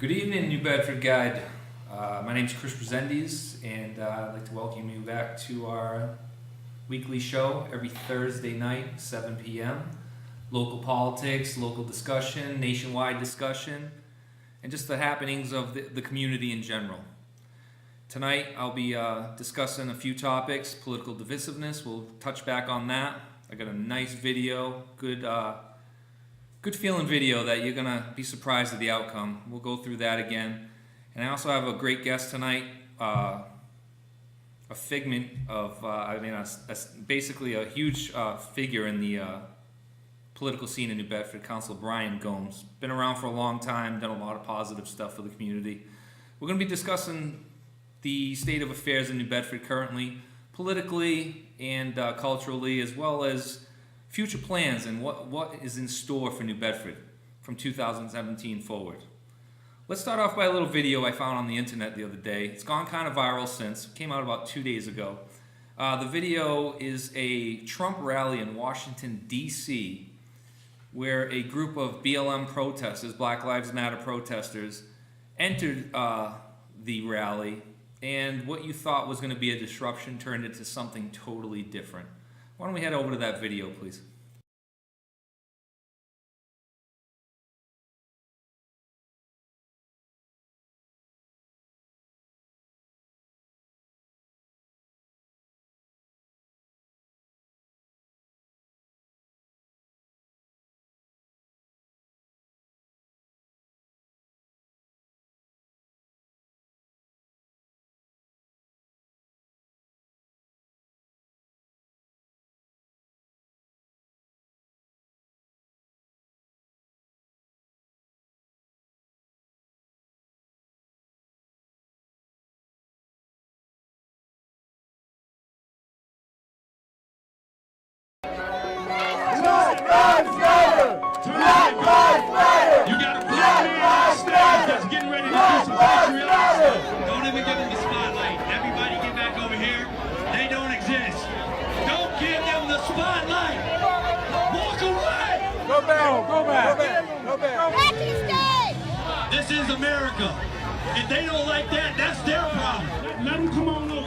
Good evening, New Bedford Guide. My name is Chris Resendiz, and I'd like to welcome you back to our weekly show every Thursday night, 7 p.m. Local politics, local discussion, nationwide discussion, and just the happenings of the community in general. Tonight, I'll be discussing a few topics. Political divisiveness, we'll touch back on that. I got a nice video, good feeling video that you're gonna be surprised at the outcome. We'll go through that again. And I also have a great guest tonight, a figment of, basically a huge figure in the political scene in New Bedford, Councilor Brian Gomes. Been around for a long time, done a lot of positive stuff for the community. We're gonna be discussing the state of affairs in New Bedford currently, politically and culturally, as well as future plans and what is in store for New Bedford from 2017 forward. Let's start off by a little video I found on the internet the other day. It's gone kind of viral since. It came out about 2 days ago. The video is a Trump rally in Washington, D.C., where a group of BLM protesters, Black Lives Matter protesters, entered the rally, and what you thought was going to be a disruption turned into something totally different. Why don't we head over to that video, please? Black Lives Matter! You got a black man on stage that's getting ready to do some patriotic stuff. Don't even give them the spotlight. Everybody get back over here. They don't exist. Don't give them the spotlight. Walk away. Go back. Go back. Go back. Back to the stage. This is America. If they don't like that, that's their problem. Let them come on up.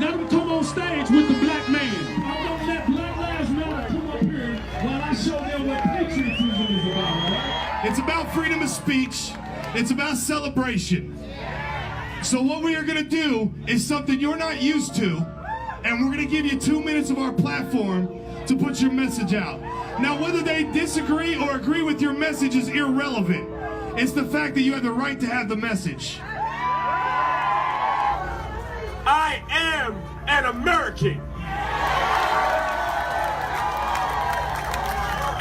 Let them come on stage with the black man. I'm gonna let Black Lives Matter come up here while I show them what patriotism is about, all right? It's about freedom of speech. It's about celebration. So what we are going to do is something you're not used to, and we're going to give you 2 minutes of our platform to put your message out. Now, whether they disagree or agree with your message is irrelevant. It's the fact that you have the right to have the message. I am an American.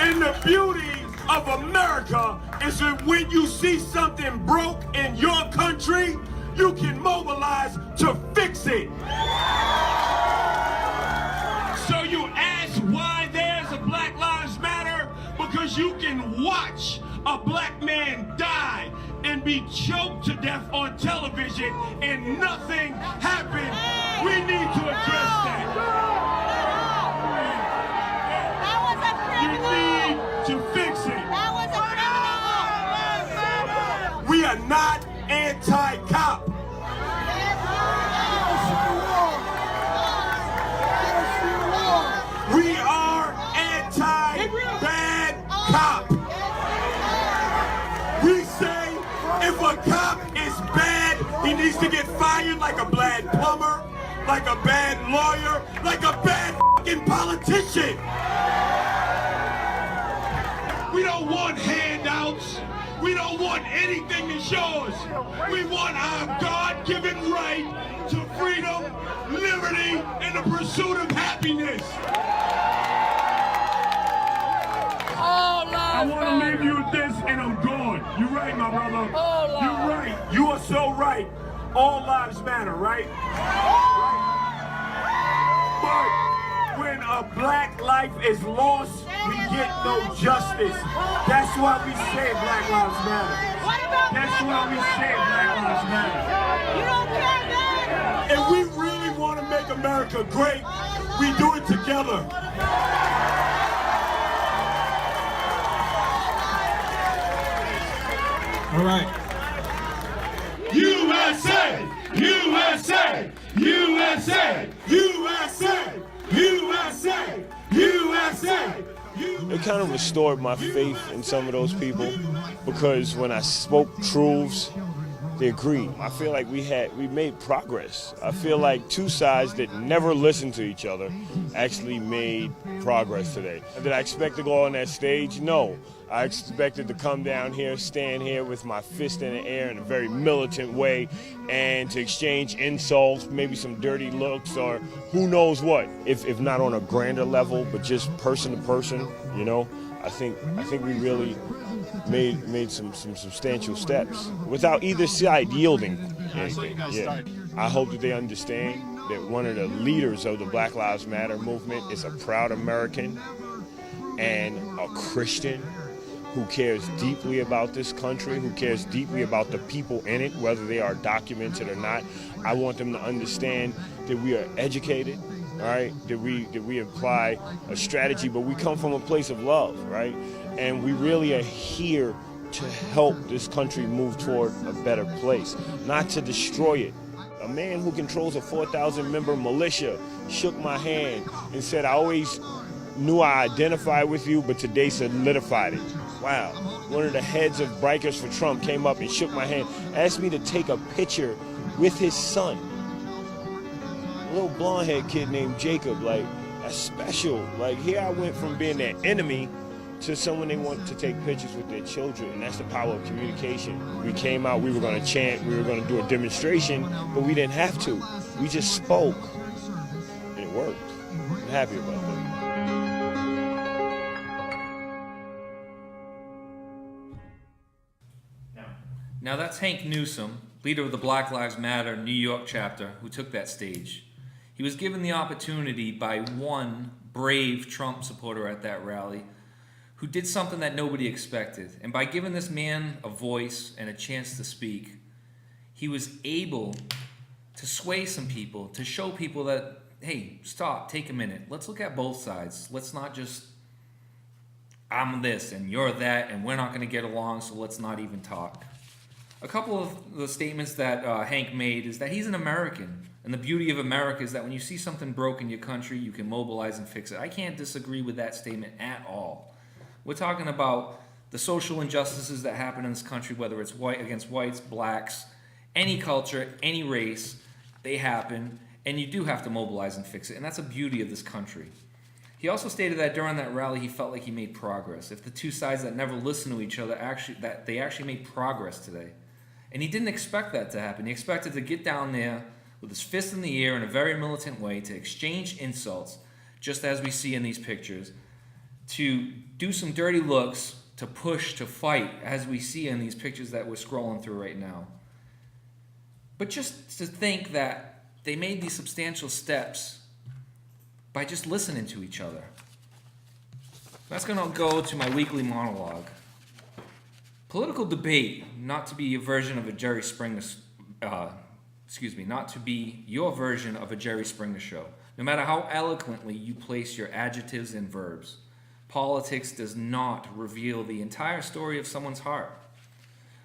And the beauty of America is that when you see something broke in your country, you can mobilize to fix it. So you ask why there's a Black Lives Matter? Because you can watch a black man die and be choked to death on television and nothing happened. We need to address that. You need to fix it. We are not anti-cop. We are anti-bad cop. We say if a cop is bad, he needs to get fired like a bad plumber, like a bad lawyer, like a bad fucking politician. We don't want handouts. We don't want anything that's yours. We want our God-given right to freedom, liberty, and the pursuit of happiness. I want to leave you with this, and I'm gone. You're right, my brother. You're right. You are so right. All lives matter, right? But when a black life is lost, we get no justice. That's why we say Black Lives Matter. That's why we say Black Lives Matter. You don't care then? If we really want to make America great, we do it together. All right. USA! USA! USA! USA! It kind of restored my faith in some of those people because when I spoke truths, they agreed. I feel like we made progress. I feel like two sides that never listened to each other actually made progress today. Did I expect to go on that stage? No. I expected to come down here, stand here with my fist in the air in a very militant way and to exchange insults, maybe some dirty looks or who knows what. If not on a grander level, but just person to person, you know, I think we really made some substantial steps without either side yielding anything. Yeah. I hope that they understand that one of the leaders of the Black Lives Matter movement is a proud American and a Christian who cares deeply about this country, who cares deeply about the people in it, whether they are documented or not. I want them to understand that we are educated, right? That we apply a strategy, but we come from a place of love, right? And we really are here to help this country move toward a better place, not to destroy it. A man who controls a 4,000-member militia shook my hand and said, I always knew I identified with you, but today solidified it. Wow. One of the heads of Bikers for Trump came up and shook my hand, asked me to take a picture with his son. A little blonde-haired kid named Jacob, like, that's special. Like, here I went from being their enemy to someone they want to take pictures with their children, and that's the power of communication. We came out, we were going to chant, we were going to do a demonstration, but we didn't have to. We just spoke, and it worked. I'm happy about that. Now that's Hank Newsom, leader of the Black Lives Matter New York chapter, who took that stage. He was given the opportunity by one brave Trump supporter at that rally who did something that nobody expected. And by giving this man a voice and a chance to speak, he was able to sway some people, to show people that, hey, stop, take a minute. Let's look at both sides. Let's not just, I'm this and you're that and we're not going to get along, so let's not even talk. A couple of the statements that Hank made is that he's an American. And the beauty of America is that when you see something broke in your country, you can mobilize and fix it. I can't disagree with that statement at all. We're talking about the social injustices that happen in this country, whether it's white against whites, blacks, any culture, any race, they happen. And you do have to mobilize and fix it. And that's the beauty of this country. He also stated that during that rally, he felt like he made progress. If the two sides that never listen to each other, they actually made progress today. And he didn't expect that to happen. He expected to get down there with his fist in the air in a very militant way, to exchange insults, just as we see in these pictures, to do some dirty looks, to push, to fight, as we see in these pictures that we're scrolling through right now. But just to think that they made these substantial steps by just listening to each other. That's going to go to my weekly monologue. Political debate, not to be your version of a Jerry Springer, not to be your version of a Jerry Springer show. No matter how eloquently you place your adjectives and verbs, politics does not reveal the entire story of someone's heart.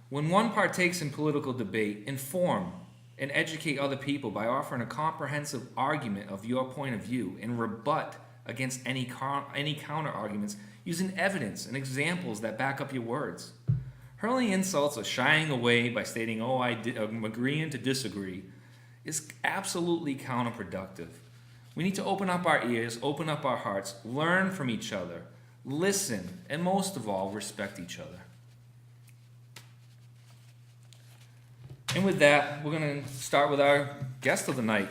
When one partakes in political debate, inform and educate other people by offering a comprehensive argument of your point of view and rebut against any counter arguments using evidence and examples that back up your words. Hurling insults or shying away by stating, I'm agreeing to disagree, is absolutely counterproductive. We need to open up our ears, open up our hearts, learn from each other, listen, and most of all, respect each other. And with that, we're going to start with our guest of the night,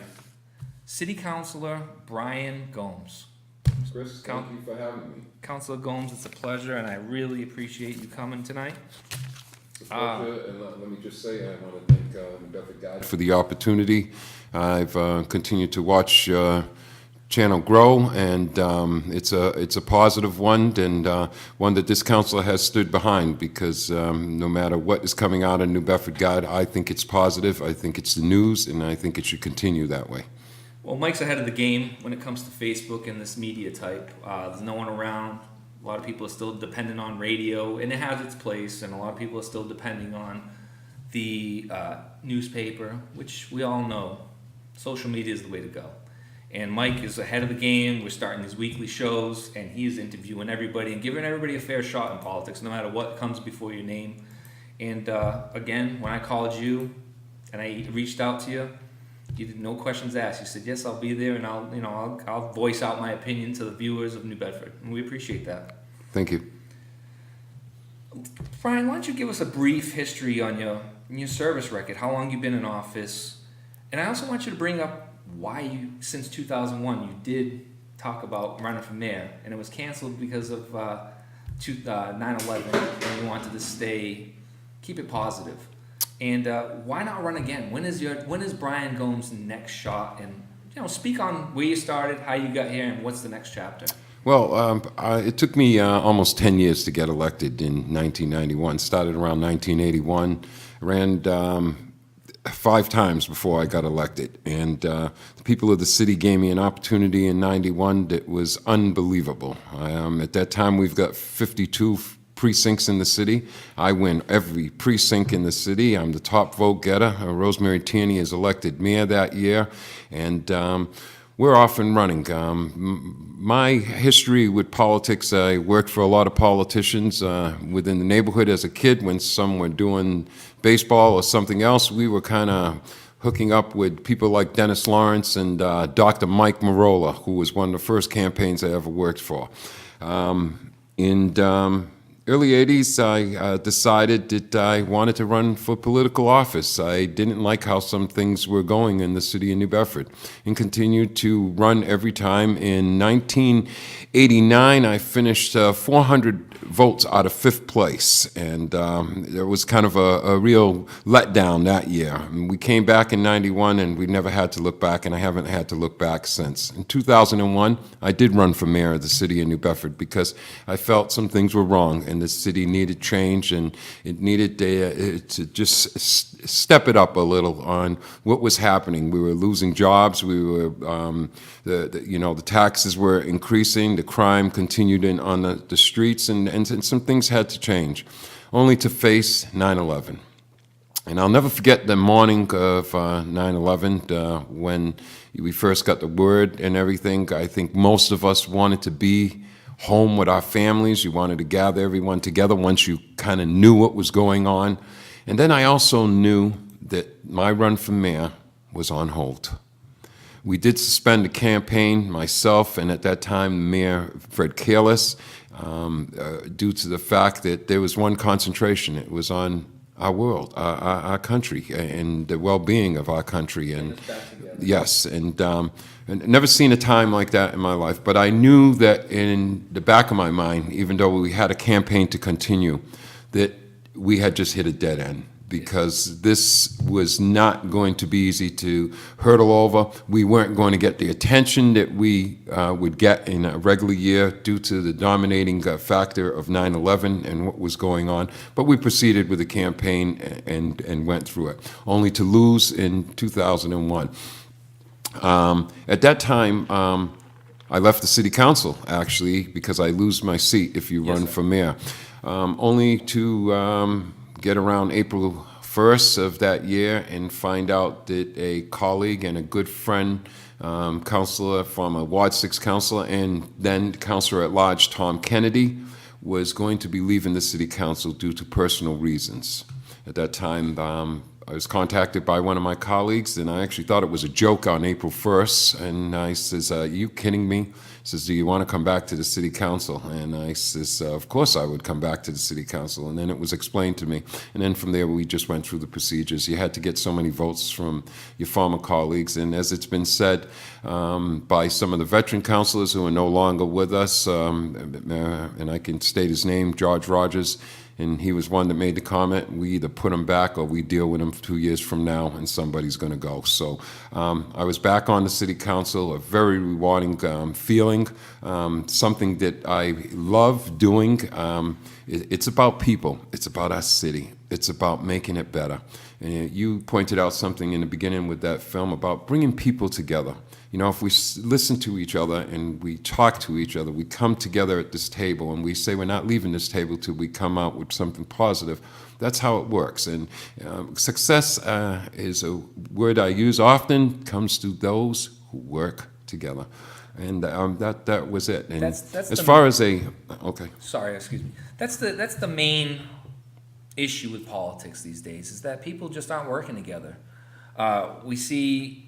City Councilor Brian Gomes. Chris, thank you for having me. Councilor Gomes, it's a pleasure, and I really appreciate you coming tonight. It's a pleasure, and let me just say, I want to thank New Bedford Guide for the opportunity. I've continued to watch channel grow, and it's a positive one, and one that this council has stood behind, because no matter what is coming out of New Bedford Guide, I think it's positive, I think it's the news, and I think it should continue that way. Well, Mike's ahead of the game when it comes to Facebook and this media type. There's no one around. A lot of people are still dependent on radio, and it has its place, and a lot of people are still depending on the newspaper, which we all know social media is the way to go. And Mike is ahead of the game. We're starting these weekly shows, and he's interviewing everybody and giving everybody a fair shot in politics, no matter what comes before your name. And again, when I called you and I reached out to you, you did no questions asked. You said, "Yes, I'll be there, and I'll voice out my opinion to the viewers of New Bedford," and we appreciate that. Thank you. Brian, why don't you give us a brief history on your service record, how long you've been in office, and I also want you to bring up why you, since 2001, you did talk about running for mayor, and it was canceled because of 9/11, and you wanted to keep it positive. And why not run again? When is Brian Gomes' next shot? And speak on where you started, how you got here, and what's the next chapter. Well, it took me almost 10 years to get elected in 1991. Started around 1981. Ran 5 times before I got elected. And the people of the city gave me an opportunity in 91 that was unbelievable. At that time, we've got 52 precincts in the city. I win every precinct in the city. I'm the top vote getter. Rosemary Tierney is elected mayor that year. And we're off and running. My history with politics, I worked for a lot of politicians within the neighborhood as a kid. When some were doing baseball or something else, we were kind of hooking up with people like Dennis Lawrence and Dr. Mike Marola, who was one of the first campaigns I ever worked for. Early 80s, I decided that I wanted to run for political office. I didn't like how some things were going in the city of New Bedford, and continued to run every time. In 1989, I finished 400 votes out of 5th place, and there was kind of a real letdown that year. And we came back in 91, and we never had to look back, and I haven't had to look back since. In 2001, I did run for mayor of the city of New Bedford because I felt some things were wrong, and the city needed change, and it needed to just step it up a little on what was happening. We were losing jobs. We were, the taxes were increasing. The crime continued on the streets, and some things had to change, only to face 9/11. And I'll never forget the morning of 9/11 when we first got the word and everything. I think most of us wanted to be home with our families. You wanted to gather everyone together once you kind of knew what was going on. And then I also knew that my run for mayor was on hold. We did suspend the campaign, myself, and at that time, Mayor Fred Careless, due to the fact that there was one concentration. It was on our world, our country, and the well-being of our country. And yes, and never seen a time like that in my life. But I knew that in the back of my mind, even though we had a campaign to continue, that we had just hit a dead end, because this was not going to be easy to hurdle over. We weren't going to get the attention that we would get in a regular year due to the dominating factor of 9/11 and what was going on. But we proceeded with the campaign and went through it, only to lose in 2001. At that time, I left the city council, actually, because I lose my seat if you run for mayor, only to get around April 1st of that year and find out that a colleague and a good friend, councilor from a Ward 6 councilor, and then councilor at large Tom Kennedy, was going to be leaving the city council due to personal reasons. At that time, I was contacted by one of my colleagues, and I actually thought it was a joke on April 1st, and I says, "Are you kidding me?" He says, "Do you want to come back to the city council?" And I says, "Of course I would come back to the city council." And then it was explained to me, and then from there we just went through the procedures. You had to get so many votes from your former colleagues, and as it's been said by some of the veteran councilors who are no longer with us, and I can state his name, George Rogers, and he was one that made the comment, we either put him back or we deal with him 2 years from now, and somebody's going to go. So I was back on the city council, a very rewarding feeling. feeling, something that I love doing. It's about people. It's about our city. It's about making it better. And you pointed out something in the beginning with that film about bringing people together. You know, if we listen to each other and we talk to each other, we come together at this table and we say we're not leaving this table till we come out with something positive. That's how it works. And success is a word I use often, comes to those who work together. And that was it. And That's as the far as okay. Sorry, excuse me. That's the main issue with politics these days, is that people just aren't working together. We see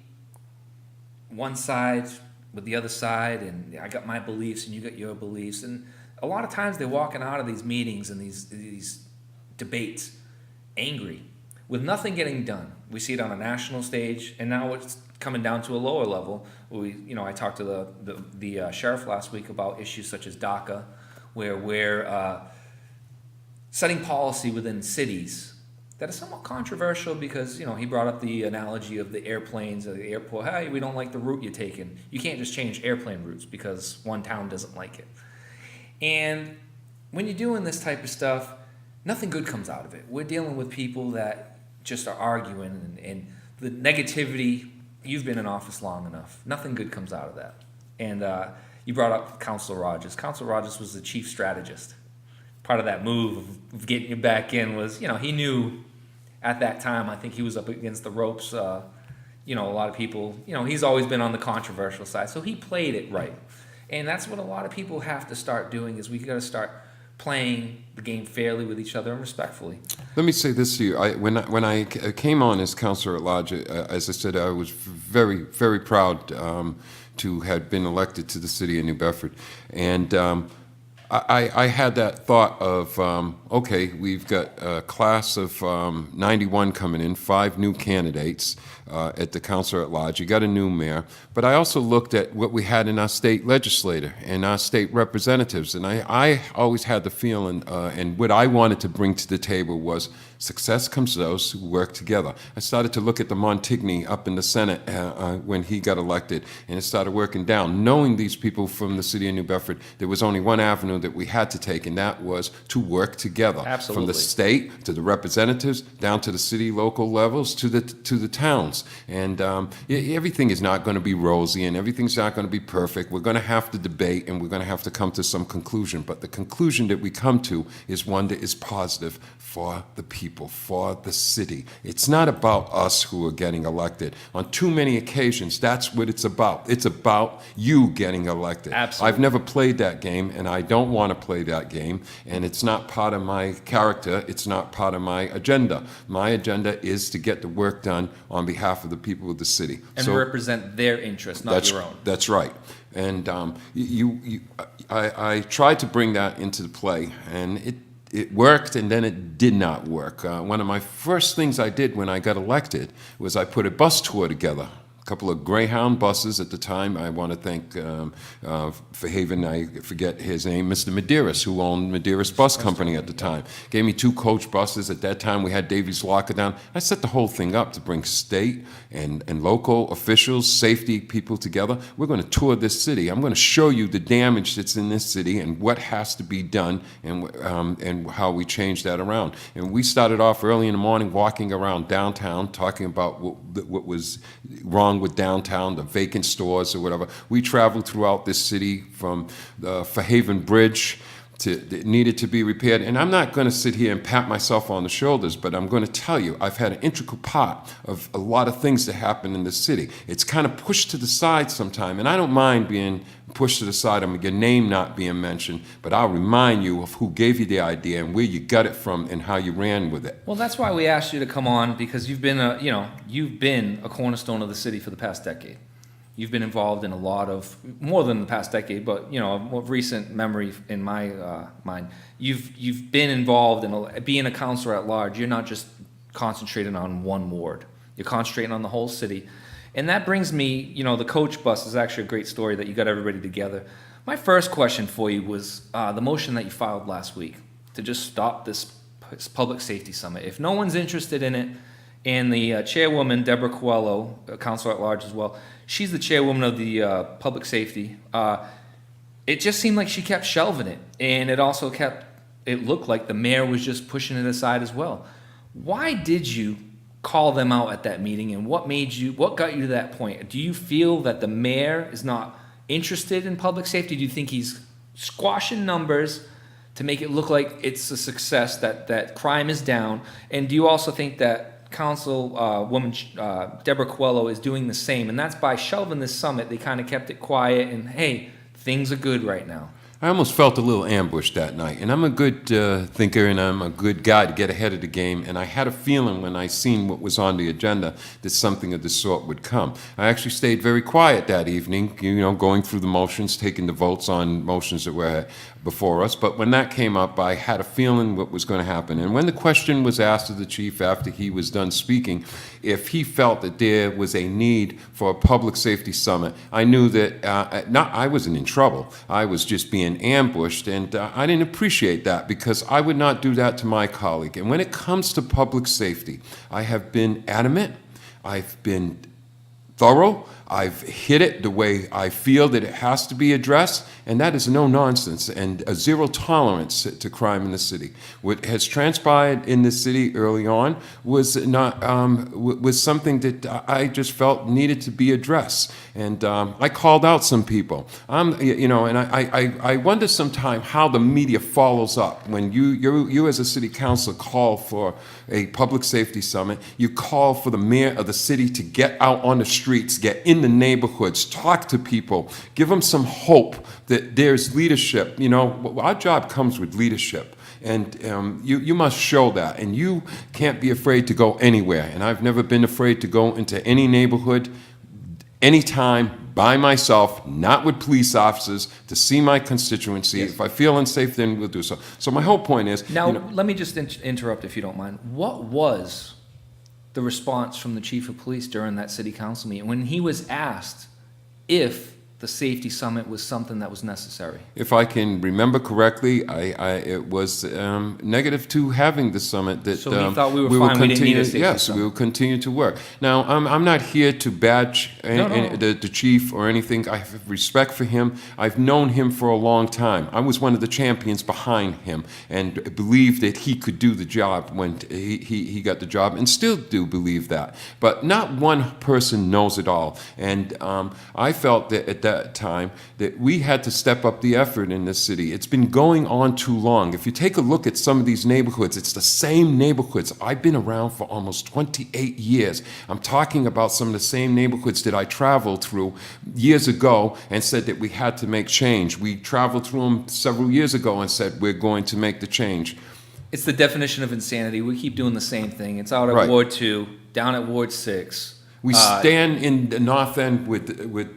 one side with the other side, and I got my beliefs and you got your beliefs, and a lot of times they're walking out of these meetings and these debates angry with nothing getting done. We see it on a national stage, and now it's coming down to a lower level. I talked to the sheriff last week about issues such as DACA, where we're setting policy within cities that is somewhat controversial because, he brought up the analogy of the airplanes at the airport. Hey, we don't like the route you're taking. You can't just change airplane routes because one town doesn't like it. And when you're doing this type of stuff, nothing good comes out of it. We're dealing with people that just are arguing, and the negativity, you've been in office long enough. Nothing good comes out of that. And you brought up Councilor Rogers. Councilor Rogers was the chief strategist. Part of that move of getting you back in was, he knew at that time, I think he was up against the ropes. A lot of people, he's always been on the controversial side. So he played it right. And that's what a lot of people have to start doing, is we got to start playing the game fairly with each other and respectfully. Let me say this to you. When I came on as councilor at large, as I said, I was very, very proud to have been elected to the city of New Bedford. And I had that thought of, okay, we've got a class of 91 coming in, 5 new candidates at the council at large. You got a new mayor. But I also looked at what we had in our state legislature and our state representatives. And I always had the feeling, and what I wanted to bring to the table was success comes to those who work together. I started to look at the Montigny up in the Senate when he got elected, and it started working down. Knowing these people from the city of New Bedford, there was only one avenue that we had to take, and that was to work together. Absolutely. From the state to the representatives, down to the city, local levels, to the towns. And everything is not going to be rosy, and everything's not going to be perfect. We're going to have to debate, and we're going to have to come to some conclusion. But the conclusion that we come to is one that is positive for the people, for the city. It's not about us who are getting elected. On too many occasions, that's what it's about. It's about you getting elected. Absolutely. I've never played that game, and I don't want to play that game, and it's not part of my character. It's not part of my agenda. My agenda is to get the work done on behalf of the people of the city. And represent their interests, not your own. That's right. And I tried to bring that into the play, and it worked, and then it did not work. One of my first things I did when I got elected was I put a bus tour together. A couple of Greyhound buses at the time. I want to thank Fairhaven, I forget his name, Mr. Medeiros, who owned Medeiros Bus Company at the time. Gave me 2 coach buses. At that time, we had Davies Locker down. I set the whole thing up to bring state and local officials, safety people together. We're going to tour this city. I'm going to show you the damage that's in this city and what has to be done, and how we change that around. And we started off early in the morning walking around downtown, talking about what was wrong with downtown, the vacant stores or whatever. We traveled throughout this city from the Fairhaven Bridge that needed to be repaired. And I'm not going to sit here and pat myself on the shoulders, but I'm going to tell you, I've had an integral part of a lot of things that happen in the city. It's kind of pushed to the side sometime, and I don't mind being pushed to the side. I mean, your name not being mentioned, but I'll remind you of who gave you the idea and where you got it from and how you ran with it. Well, that's why we asked you to come on, because you've been a cornerstone of the city for the past decade. You've been involved in a lot of, more than the past decade, but more recent memory in my mind. You've been involved in being a councilor at large. You're not just concentrating on one ward. You're concentrating on the whole city. And that brings me, the coach bus is actually a great story that you got everybody together. My first question for you was the motion that you filed last week to just stop this public safety summit. If no one's interested in it, and the chairwoman, Deborah Coelho, councilor at large as well, she's the chairwoman of the public safety. it just seemed like she kept shelving it, and it looked like the mayor was just pushing it aside as well. Why did you call them out at that meeting, and what got you to that point? Do you feel that the mayor is not interested in public safety? Do you think he's squashing numbers to make it look like it's a success, that crime is down? And do you also think that Councilwoman Deborah Coelho is doing the same, and that's by shelving this summit, they kind of kept it quiet and, hey, things are good right now? I almost felt a little ambushed that night, and I'm a good thinker, and I'm a good guy to get ahead of the game, and I had a feeling when I seen what was on the agenda that something of the sort would come. I actually stayed very quiet that evening, going through the motions, taking the votes on motions that were before us, but when that came up, I had a feeling what was going to happen. And when the question was asked of the chief after he was done speaking, if he felt that there was a need for a public safety summit, I knew that I wasn't in trouble. I was just being ambushed, and I didn't appreciate that, because I would not do that to my colleague. And when it comes to public safety, I have been adamant, I've been thorough, I've hit it the way I feel that it has to be addressed, and that is no nonsense and a zero tolerance to crime in the city. What has transpired in the city early on was not was something that I just felt needed to be addressed, and I called out some people. And I wonder sometimes how the media follows up when you as a city councilor call for a public safety summit. You call for the mayor of the city to get out on the streets, get in the neighborhoods, talk to people, give them some hope that there's leadership. Our job comes with leadership, and you must show that, and you can't be afraid to go anywhere. And I've never been afraid to go into any neighborhood, anytime, by myself, not with police officers, to see my constituency. Yes. If I feel unsafe, then we'll do so. So my whole point is... Now, let me just interrupt if you don't mind. What was the response from the chief of police during that city council meeting when he was asked if the safety summit was something that was necessary? If I can remember correctly, it was negative to having the summit. That so he thought we were fine. We didn't need a safety yes, summit. We will continue to work. Now, I'm not here to badge the chief or anything. I have respect for him. I've known him for a long time. I was one of the champions behind him and believed that he could do the job when he got the job, and still do believe that. But not one person knows it all. And I felt that at that time that we had to step up the effort in this city. It's been going on too long. If you take a look at some of these neighborhoods, it's the same neighborhoods. I've been around for almost 28 years. I'm talking about some of the same neighborhoods that I traveled through years ago and said that we had to make change. We traveled through them several years ago and said we're going to make the change. It's the definition of insanity. We keep doing the same thing. It's out at Right. Ward 2, down at Ward 6. We stand in the North End with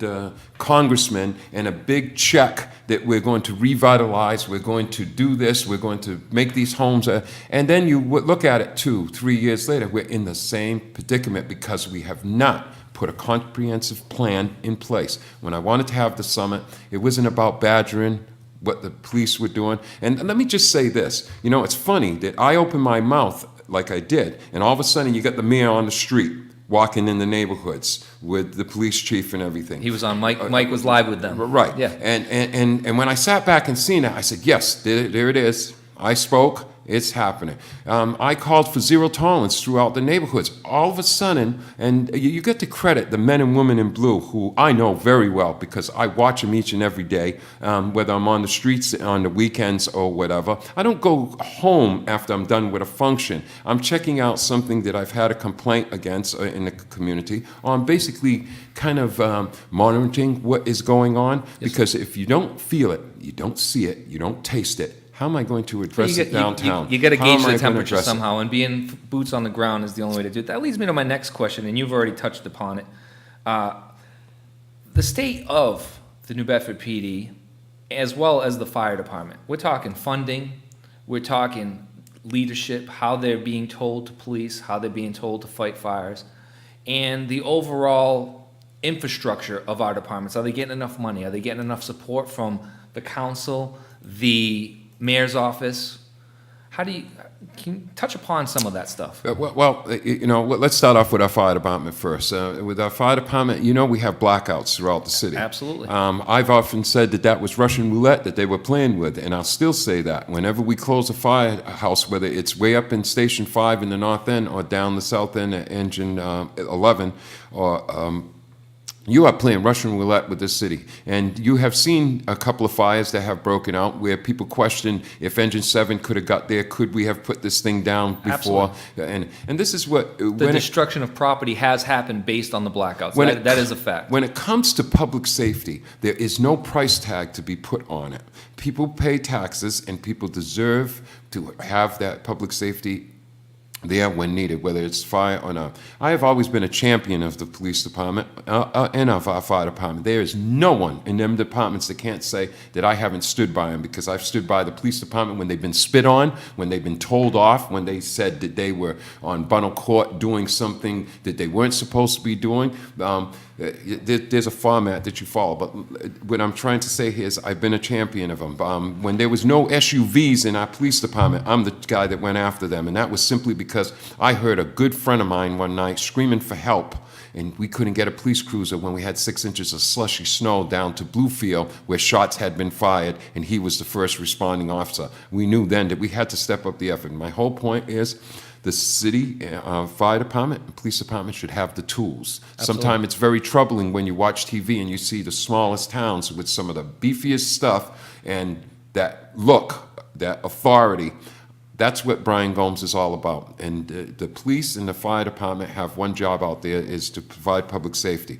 congressmen and a big check that we're going to revitalize, we're going to do this, we're going to make these homes. And then you look at it 2-3 years later, we're in the same predicament because we have not put a comprehensive plan in place. When I wanted to have the summit, it wasn't about badgering what the police were doing. And let me just say this, it's funny that I opened my mouth like I did, and all of a sudden you got the mayor on the street, walking in the neighborhoods with the police chief and everything. He was on Mike. Mike was live with them. Right. Yeah. And when I sat back and seen that, I said, yes, there it is. I spoke. It's happening. I called for zero tolerance throughout the neighborhoods. All of a sudden, and you get to credit the men and women in blue, who I know very well because I watch them each and every day, whether I'm on the streets on the weekends or whatever. I don't go home after I'm done with a function. I'm checking out something that I've had a complaint against in the community, or I'm basically kind of monitoring what is going on, because if you don't feel it, you don't see it, you don't taste it, how am I going to address it downtown? You got to How gauge am I the gonna temperature address it? somehow, and being boots on the ground is the only way to do it. That leads me to my next question, and you've already touched upon it. The state of the New Bedford PD, as well as the fire department. We're talking funding, we're talking leadership, how they're being told to police, how they're being told to fight fires, and the overall infrastructure of our departments. Are they getting enough money? Are they getting enough support from the council, the mayor's office? How do you, can you touch upon some of that stuff? Let's start off with our fire department first. With our fire department, we have blackouts throughout the city. Absolutely. I've often said that was Russian roulette that they were playing with, and I'll still say that. Whenever we close a firehouse, whether it's way up in Station 5 in the north end or down the south end at Engine 11, or you are playing Russian roulette with this city. And you have seen a couple of fires that have broken out where people question if Engine 7 could have got there, could we have put this thing down before? And this is what... The destruction of property has happened based on the blackouts. That is a fact. When it comes to public safety, there is no price tag to be put on it. People pay taxes, and people deserve to have that public safety there when needed, whether it's fire or not. I have always been a champion of the police department and of our fire department. There is no one in them departments that can't say that I haven't stood by them, because I've stood by the police department when they've been spit on, when they've been told off, when they said that they were on Bunnell Court doing something that they weren't supposed to be doing. There's a format that you follow, but what I'm trying to say here is I've been a champion of them. When there was no SUVs in our police department, I'm the guy that went after them, and that was simply because I heard a good friend of mine one night screaming for help, and we couldn't get a police cruiser when we had 6 inches of slushy snow down to Bluefield where shots had been fired, and he was the first responding officer. We knew then that we had to step up the effort. My whole point is the city fire department and police department should have the tools. Sometimes it's very troubling when you watch TV and you see the smallest towns with some of the beefiest stuff and that look, that authority. That's what Brian Gomes is all about. And the police and the fire department have one job out there, is to provide public safety,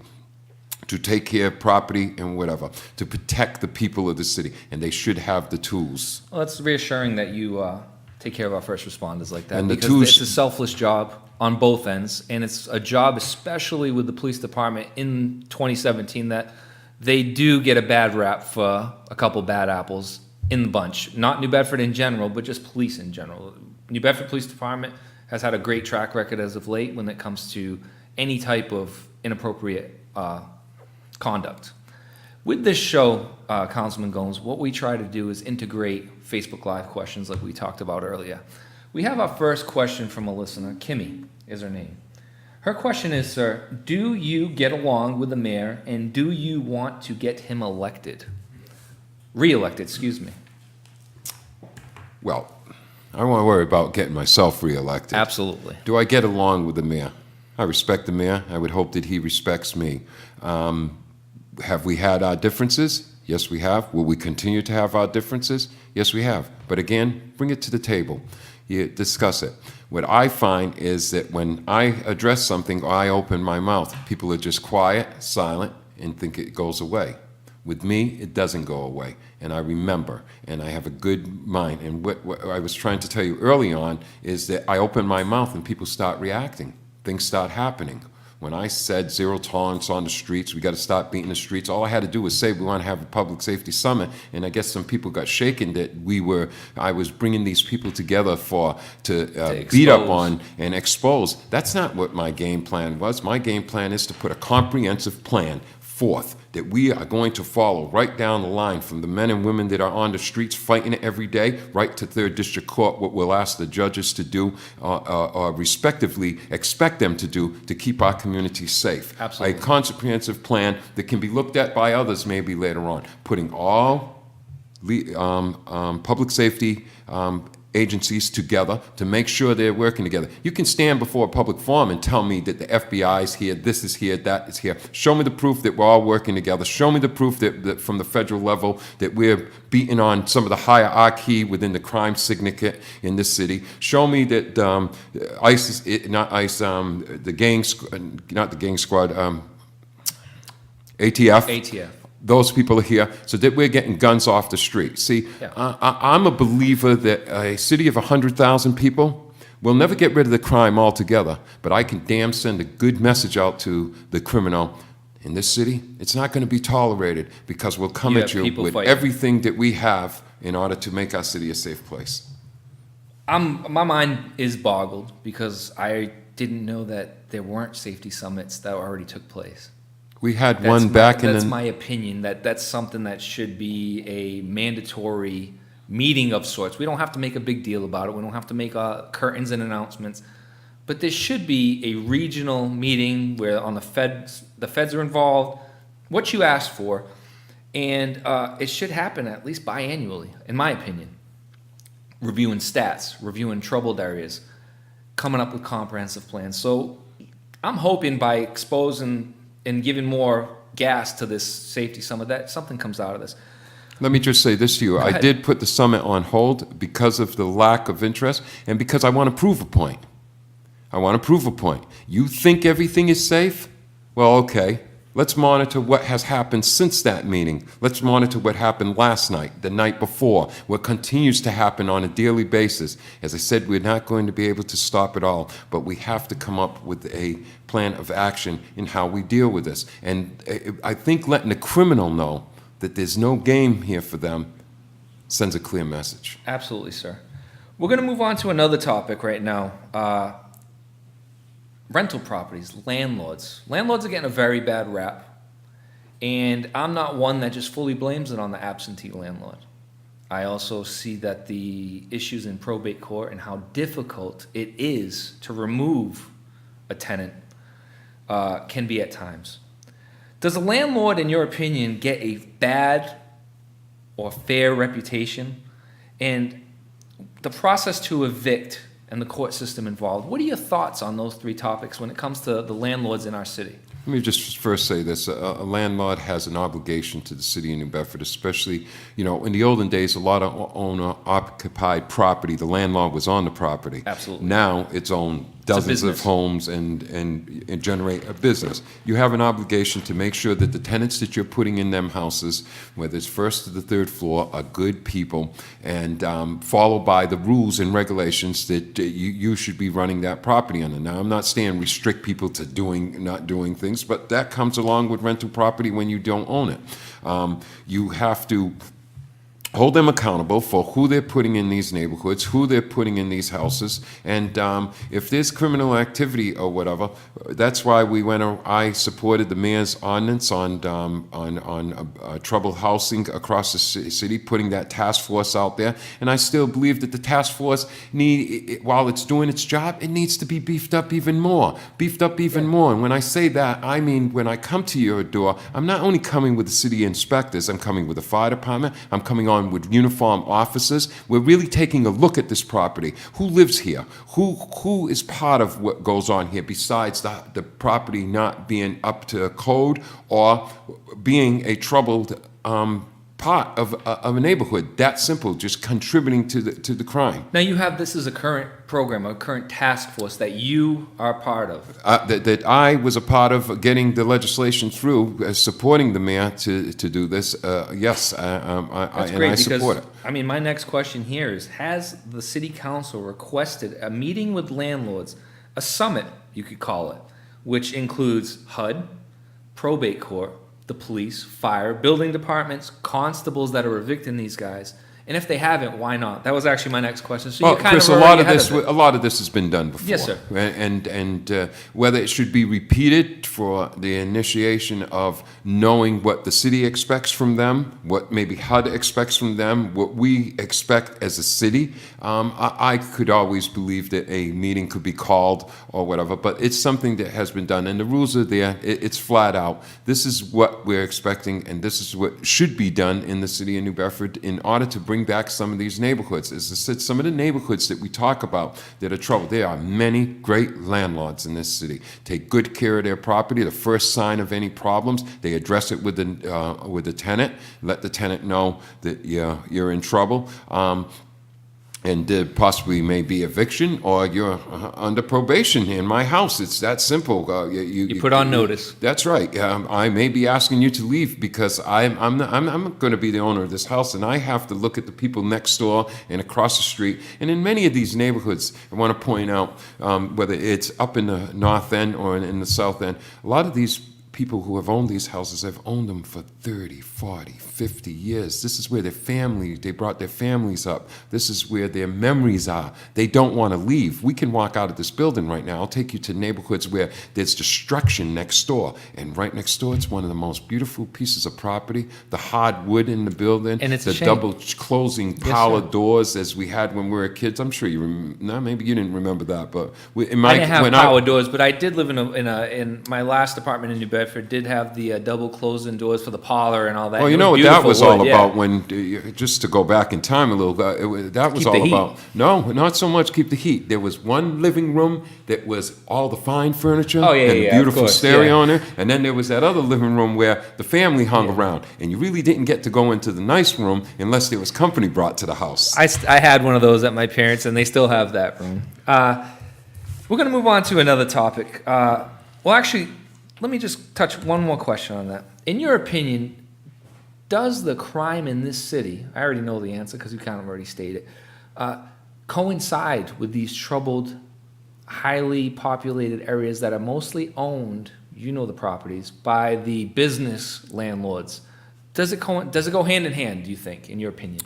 to take care of property and whatever, to protect the people of the city, and they should have the tools. Well, it's reassuring that you take care of our first responders like that, And because it's a selfless job on both ends, and it's a job, especially with the police department in 2017, that they do get a bad rap for a couple bad apples in the bunch. Not New Bedford in general, but just police in general. New Bedford Police Department has had a great track record as of late when it comes to any type of inappropriate conduct. With this show, Councilman Gomes, what we try to do is integrate Facebook Live questions like we talked about earlier. We have our first question from a listener. Kimmy is her name. Her question is, sir, do you get along with the mayor, and do you want to get him elected? Re-elected, excuse me. Well, I don't want to worry about getting myself reelected. Absolutely. Do I get along with the mayor? I respect the mayor. I would hope that he respects me. Have we had our differences? Yes, we have. Will we continue to have our differences? Yes, we have. But again, bring it to the table. You discuss it. What I find is that when I address something or I open my mouth, people are just quiet, silent, and think it goes away. With me, it doesn't go away, and I remember, and I have a good mind. And what I was trying to tell you early on is that I open my mouth and people start reacting. Things start happening. When I said zero tolerance on the streets, we got to stop beating the streets, all I had to do was say we want to have a public safety summit, and I guess some people got shaken that I was bringing these people together to beat up on and expose. That's not what my game plan was. My game plan is to put a comprehensive plan forth that we are going to follow right down the line, from the men and women that are on the streets fighting it every day, right to 3rd District Court, what we'll ask the judges to do, or respectively expect them to do to keep our community safe. Absolutely. A comprehensive plan that can be looked at by others maybe later on, putting all public safety agencies together to make sure they're working together. You can stand before a public forum and tell me that the FBI is here, this is here, that is here. Show me the proof that we're all working together. Show me the proof that from the federal level that we're beating on some of the hierarchy within the crime syndicate in this city. Show me that ATF. Those people are here so that we're getting guns off the street. See, Yeah. I'm a believer that a city of 100,000 people will never get rid of the crime altogether, but I can damn send a good message out to the criminal. In this city, it's not going to be tolerated, because we'll come at you with everything that we have in order to make our city a safe place. My mind is boggled because I didn't know that there weren't safety summits that already took place. We had one back in the... That's my opinion, that's something that should be a mandatory meeting of sorts. We don't have to make a big deal about it. We don't have to make curtains and announcements. But there should be a regional meeting where the feds are involved, what you asked for, and it should happen at least biannually, in my opinion. Reviewing stats, reviewing troubled areas, coming up with comprehensive plans. So I'm hoping by exposing and giving more gas to this safety summit that something comes out of this. Let me just say this to you. Go I ahead. did put the summit on hold because of the lack of interest and because I want to prove a point. I want to prove a point. You think everything is safe? Well, okay. Let's monitor what has happened since that meeting. Let's monitor what happened last night, the night before, what continues to happen on a daily basis. As I said, we're not going to be able to stop it all, but we have to come up with a plan of action in how we deal with this. And I think letting the criminal know that there's no game here for them sends a clear message. Absolutely, sir. We're going to move on to another topic right now. Rental properties, landlords. Landlords are getting a very bad rap. And I'm not one that just fully blames it on the absentee landlord. I also see that the issues in probate court and how difficult it is to remove a tenant can be at times. Does a landlord, in your opinion, get a bad or fair reputation? And the process to evict and the court system involved, what are your thoughts on those three topics when it comes to the landlords in our city? Let me just first say this. A landlord has an obligation to the city of New Bedford, especially, in the olden days, a lot of owner-occupied property, the landlord was on the property. Absolutely. Now it's owned dozens of business. homes and generate a business. You have an obligation to make sure that the tenants that you're putting in them houses, whether it's first to the third floor, are good people and follow by the rules and regulations that you should be running that property under. Now, I'm not saying restrict people to not doing things, but that comes along with rental property when you don't own it. You have to hold them accountable for who they're putting in these neighborhoods, who they're putting in these houses, and if there's criminal activity or whatever, that's why I supported the mayor's ordinance on troubled housing across the city, putting that task force out there, and I still believe that the task force while it's doing its job, it needs to be beefed up even more. And when I say that, I mean when I come to your door, I'm not only coming with the city inspectors, I'm coming with the fire department, I'm coming on with uniformed officers. We're really taking a look at this property. Who lives here? Who is part of what goes on here besides the property not being up to code or being a troubled part of a neighborhood? That simple, just contributing to the crime. Now you have this as a current program, a current task force that you are part of. That I was a part of getting the legislation through, supporting the mayor to do this. Yes, That's great, and I support it. I mean, my next question here is, has the city council requested a meeting with landlords, a summit, you could call it, which includes HUD, probate court, the police, fire, building departments, constables that are evicting these guys? And if they haven't, why not? That was actually my next question. So Well, you kind Chris, of a already lot of this has been done before. Yes, sir. And whether it should be repeated for the initiation of knowing what the city expects from them, what maybe HUD expects from them, what we expect as a city, I could always believe that a meeting could be called or whatever, but it's something that has been done, and the rules are there. It's flat out. This is what we're expecting, and this is what should be done in the city of New Bedford in order to bring back some of these neighborhoods. As I said, some of the neighborhoods that we talk about that are troubled, there are many great landlords in this city. Take good care of their property. The first sign of any problems, they address it with the tenant, let the tenant know that you're in trouble. And possibly maybe eviction, or you're under probation in my house. It's that simple. You put on notice. That's right. I may be asking you to leave because I'm going to be the owner of this house, and I have to look at the people next door and across the street. And in many of these neighborhoods, I want to point out, whether it's up in the north end or in the south end, a lot of these people who have owned these houses have owned them for 30, 40, 50 years. This is where they brought their families up. This is where their memories are. They don't want to leave. We can walk out of this building right now. I'll take you to neighborhoods where there's destruction next door. And right next door, it's one of the most beautiful pieces of property. The hard wood in the building. And it's a the shame. double closing power sir. doors as we had when we were kids. I'm sure you maybe you didn't remember that, but I didn't have power doors, but I did live in my last apartment in New Bedford. Did have the double closing doors for the parlor and all that. Well, It you know what beautiful that was wood, all yeah. about when, just to go back in time a little, that was Keep the all heat. about, no, not so much keep the heat. There was one living room that was all the fine furniture Oh, yeah, and yeah, a of beautiful course, stereo yeah. on there, and then there was that other living room where the family hung around, and you really didn't get to go into the nice room unless there was company brought to the house. I had one of those at my parents', and they still have that room. We're going to move on to another topic. Well, actually, let me just touch one more question on that. In your opinion, does the crime in this city, I already know the answer because you kind of already stated, coincide with these troubled, highly populated areas that are mostly owned, you know the properties, by the business landlords? Does it go hand in hand, do you think, in your opinion?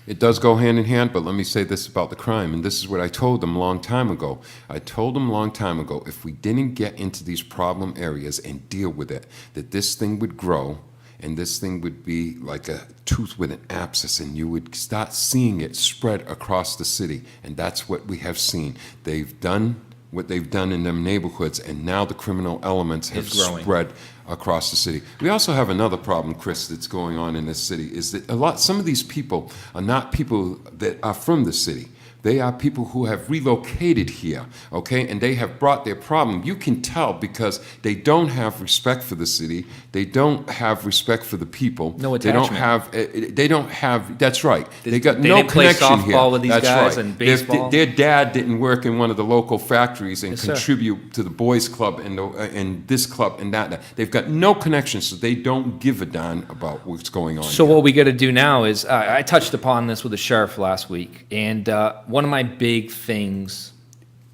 It does go hand in hand, but let me say this about the crime, and this is what I told them a long time ago. I told them a long time ago, if we didn't get into these problem areas and deal with it, that this thing would grow, and this thing would be like a tooth with an abscess, and you would start seeing it spread across the city, and that's what we have seen. They've done what they've done in them neighborhoods, and now the criminal elements have It's growing. spread across the city. We also have another problem, Chris, that's going on in this city, is that some of these people are not people that are from the city. They are people who have relocated here, okay? And they have brought their problem. You can tell because they don't have respect for the city. They don't have respect for the people. No They don't attachment. have, that's right. They got They no didn't play connection here. softball with these That's guys right. and baseball? Their dad didn't work in one of the local factories and Yes, sir. contribute to the boys club and this club and that. They've got no connection, so they don't give a darn about what's going on. So here. what we got to do now is, I touched upon this with the sheriff last week, and one of my big things,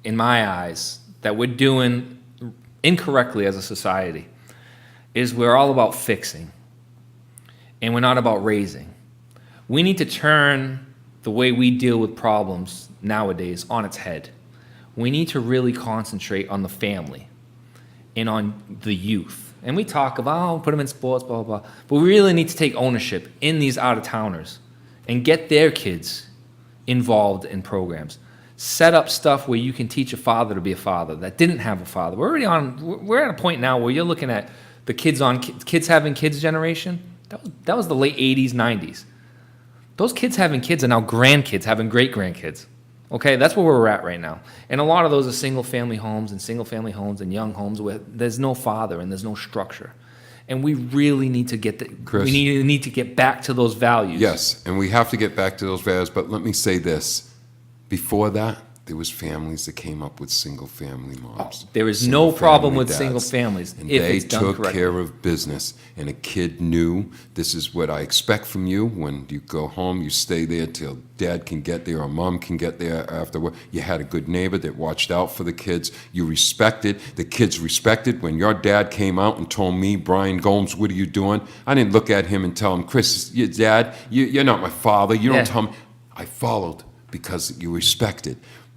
in my eyes, that we're doing incorrectly as a society is we're all about fixing, and we're not about raising. We need to turn the way we deal with problems nowadays on its head. We need to really concentrate on the family and on the youth. And we talk about, put them in sports, blah, blah, blah. But we really need to take ownership in these out-of-towners and get their kids involved in programs. Set up stuff where you can teach a father to be a father that didn't have a father. We're at a point now where you're looking at the kids having kids generation. That was the late 80s, 90s. Those kids having kids are now grandkids having great-grandkids. Okay, that's where we're at right now. And a lot of those are single-family homes and young homes where there's no father and there's no structure. And we really need to Chris? we need to get back to those values. Yes, and we have to get back to those values, but let me say this. Before that, there was families that came up with single-family moms. There is no problem with Single-family single dads. families And if they it's done took correctly. care of business, and a kid knew, this is what I expect from you. When you go home, you stay there till dad can get there or mom can get there after work. You had a good neighbor that watched out for the kids. You respected. The kids respected. When your dad came out and told me, Brian Gomes, what are you doing? I didn't look at him and tell him, Chris, your dad, you're not my father. You don't Yeah. tell me. I followed because you respected.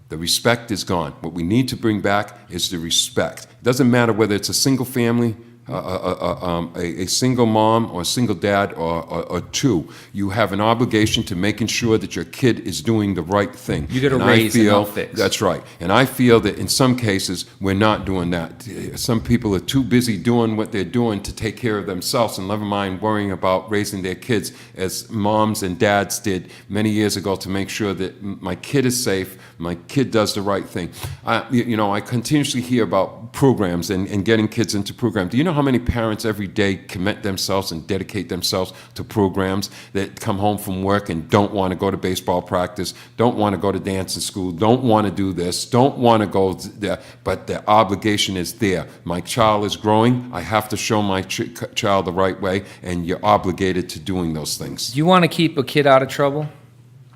The respect is gone. What we need to bring back is the respect. It doesn't matter whether it's a single family, a single mom or a single dad or two. You have an obligation to making sure that your kid is doing the right thing. You gotta And I raise and feel- not fix. That's right. And I feel that in some cases, we're not doing that. Some people are too busy doing what they're doing to take care of themselves and never mind worrying about raising their kids as moms and dads did many years ago to make sure that my kid is safe, my kid does the right thing. I continuously hear about programs and getting kids into programs. Do you know how many parents every day commit themselves and dedicate themselves to programs that come home from work and don't want to go to baseball practice, don't want to go to dancing school, don't want to do this, don't want to go there, but the obligation is there. My child is growing. I have to show my child the right way, and you're obligated to doing those things. You want to keep a kid out of trouble?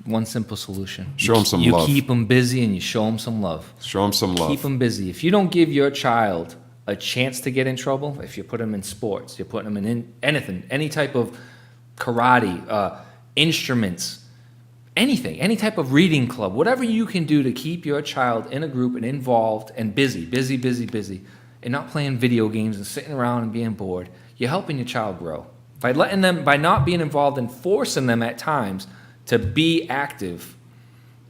One simple solution. Show 'em some you love. keep them busy and you show them some love. Show them some love. Keep them busy. If you don't give your child a chance to get in trouble, if you put them in sports, you're putting them in anything, any type of karate, instruments, anything, any type of reading club, whatever you can do to keep your child in a group and involved and busy, and not playing video games and sitting around and being bored, you're helping your child grow. By not being involved and forcing them at times to be active,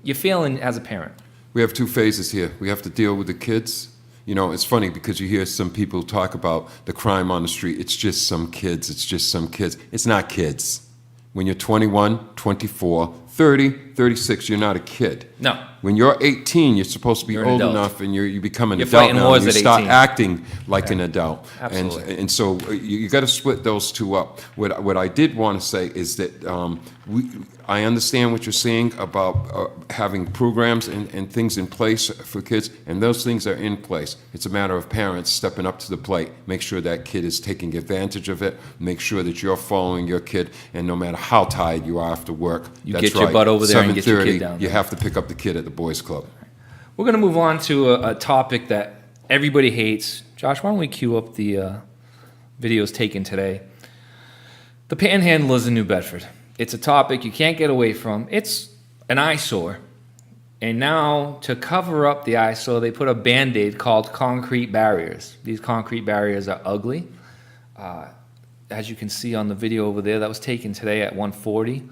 you're failing as a parent. We have two phases here. We have to deal with the kids. You know, it's funny because you hear some people talk about the crime on the street. It's just some kids. It's just some kids. It's not kids. When you're 21, 24, 30, 36, you're not a kid. No. When you're 18, you're supposed to be You're an old adult. enough, and you become an You're adult fighting now. wars And you at start 18. acting like an adult. Absolutely. And so you got to split those two up. What I did want to say is that I understand what you're saying about having programs and things in place for kids, and those things are in place. It's a matter of parents stepping up to the plate, make sure that kid is taking advantage of it, make sure that you're following your kid, and no matter how tired you are after work, You that's get your right, butt over there and get your 7:30, kid down you there. have to pick up the kid at the boys' club. We're going to move on to a topic that everybody hates. Josh, why don't we cue up the videos taken today? The panhandlers in New Bedford. It's a topic you can't get away from. It's an eyesore. And now, to cover up the eyesore, they put a Band-Aid called concrete barriers. These concrete barriers are ugly. As you can see on the video over there, that was taken today at 1:40.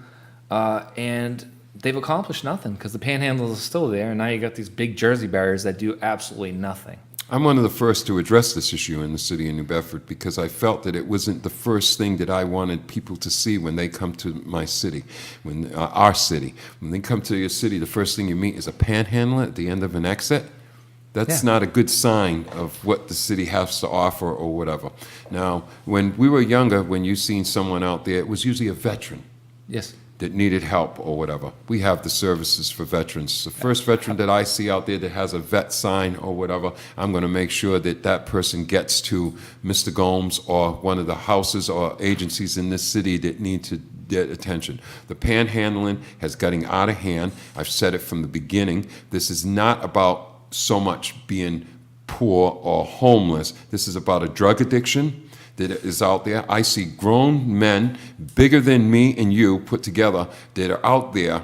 And they've accomplished nothing because the panhandlers are still there, and now you got these big Jersey barriers that do absolutely nothing. I'm one of the first to address this issue in the city of New Bedford because I felt that it wasn't the first thing that I wanted people to see when they come to my city, our city. When they come to your city, the first thing you meet is a panhandler at the end of an exit. That's not a good sign of what the city has to offer or whatever. Now, when we were younger, when you seen someone out there, it was usually a veteran Yes. that needed help or whatever. We have the services for veterans. The first veteran that I see out there that has a vet sign or whatever, I'm going to make sure that that person gets to Mr. Gomes or one of the houses or agencies in this city that need to get attention. The panhandling has gotten out of hand. I've said it from the beginning. This is not about so much being poor or homeless. This is about a drug addiction that is out there. I see grown men, bigger than me and you put together, that are out there,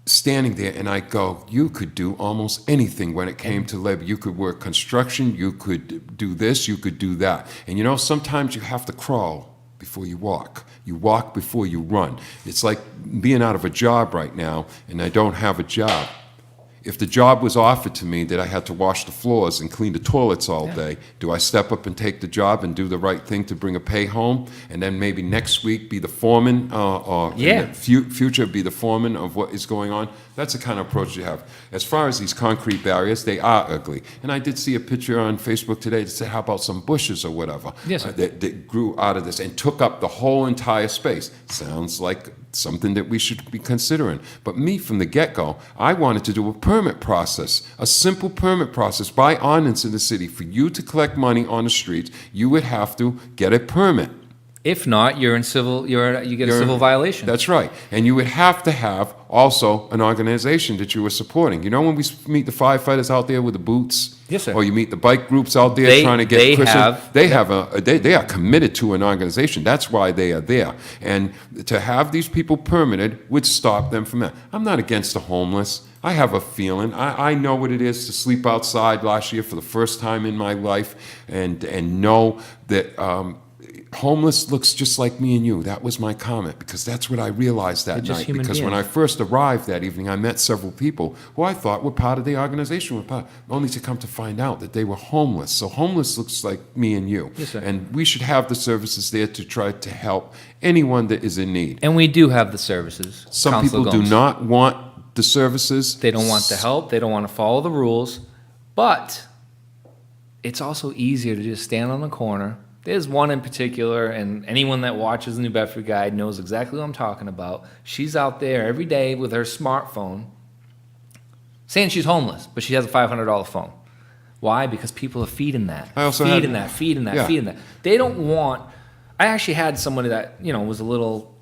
standing there, and I go, you could do almost anything when it came to labor. You could work construction, you could do this, you could do that. And you know, sometimes you have to crawl before you walk. You walk before you run. It's like being out of a job right now, and I don't have a job. If the job was offered to me that I had to wash the floors and clean the toilets all day, do I step up and take the job and do the right thing to bring a pay home, and then maybe next week be the foreman or in the future be the foreman of what is going on? That's the kind of approach you have. As far as these concrete barriers, they are ugly. And I did see a picture on Facebook today that said, how about some bushes or whatever that grew out of this and took up the whole entire space. Sounds like something that we should be considering. But me, from the get-go, I wanted to do a permit process, a simple permit process by ordinance in the city. For you to collect money on the streets, you would have to get a permit. If not, you get a civil violation. That's right. And you would have to have also an organization that you were supporting. You know, when we meet the firefighters out there with the boots? Yes, sir. Or you meet the bike groups out there trying to get they are committed to an organization. That's why they are there. And to have these people permitted would stop them from that. I'm not against the homeless. I have a feeling. I know what it is to sleep outside last year for the first time in my life and know that homeless looks just like me and you. That was my comment, because that's what I realized that night. Because when I first arrived that evening, I met several people who I thought were part of the organization, only to come to find out that they were homeless. So homeless looks like me and you. Yes, sir. And we should have the services there to try to help anyone that is in need. And we do have the services. Some Councilor people do Gomes. not want the services. They don't want the help. They don't want to follow the rules. But it's also easier to just stand on the corner. There's one in particular, and anyone that watches the New Bedford Guide knows exactly what I'm talking about. She's out there every day with her smartphone saying she's homeless, but she has a $500 phone. Why? Because people are feeding that. Feeding that. They don't want... I actually had somebody that, was a little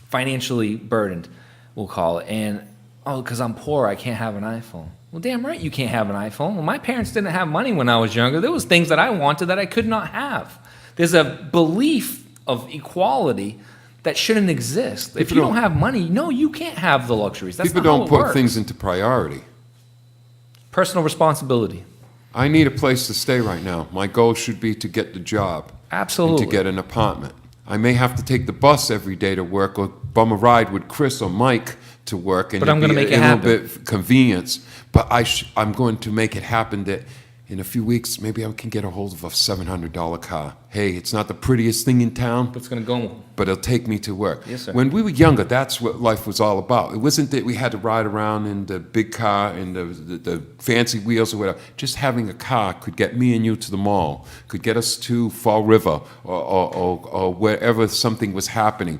financially burdened, we'll call it, and oh, because I'm poor, I can't have an iPhone. Well, damn right you can't have an iPhone. Well, my parents didn't have money when I was younger. There was things that I wanted that I could not have. There's a belief of equality that shouldn't exist. If you don't have money, no, you can't have the luxuries. That's People not how don't it put works. things into priority. Personal responsibility. I need a place to stay right now. My goal should be to get the job. Absolutely. And to get an apartment. I may have to take the bus every day to work or bum a ride with Chris or Mike to work. And But I'm it'd gonna be make it a happen. little bit of convenience. But I'm going to make it happen that in a few weeks, maybe I can get a hold of a $700 car. Hey, it's not the prettiest thing in town, But it's going to go. but it'll take me to work. Yes, sir. When we were younger, that's what life was all about. It wasn't that we had to ride around in the big car and the fancy wheels or whatever. Just having a car could get me and you to the mall, could get us to Fall River or wherever something was happening.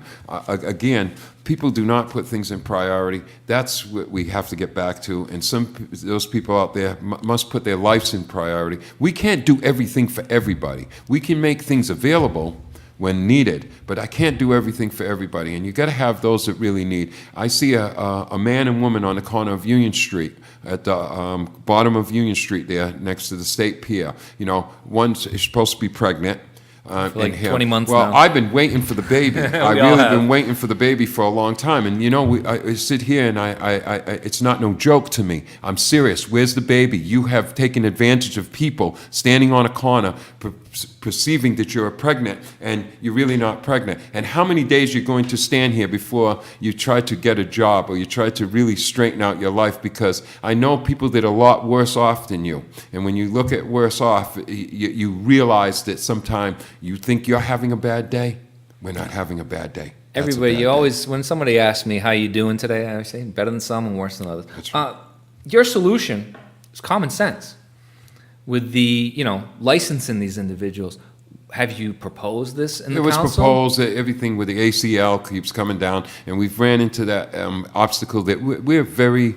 Again, people do not put things in priority. That's what we have to get back to. And those people out there must put their lives in priority. We can't do everything for everybody. We can make things available when needed, but I can't do everything for everybody, and you got to have those that really need. I see a man and woman on the corner of Union Street, at the bottom of Union Street there, next to the State Pier. You know, one's supposed to be pregnant. For like 20 months well, now. I've been waiting for the baby. I've all really have. been waiting for the baby for a long time. And you know, I sit here and it's not no joke to me. I'm serious. Where's the baby? You have taken advantage of people standing on a corner, perceiving that you're pregnant and you're really not pregnant. And how many days you're going to stand here before you try to get a job or you try to really straighten out your life? Because I know people that are a lot worse off than you. And when you look at worse off, you realize that sometimes you think you're having a bad day. We're not having a bad day. That's a Everybody, bad you day. always, when somebody asks me, how you doing today, I always say, better than some and worse than others. That's right. Your solution is common sense. With the, licensing these individuals, have you proposed this in the It was council? proposed that everything with the ACL keeps coming down, and we've ran into that obstacle that we're very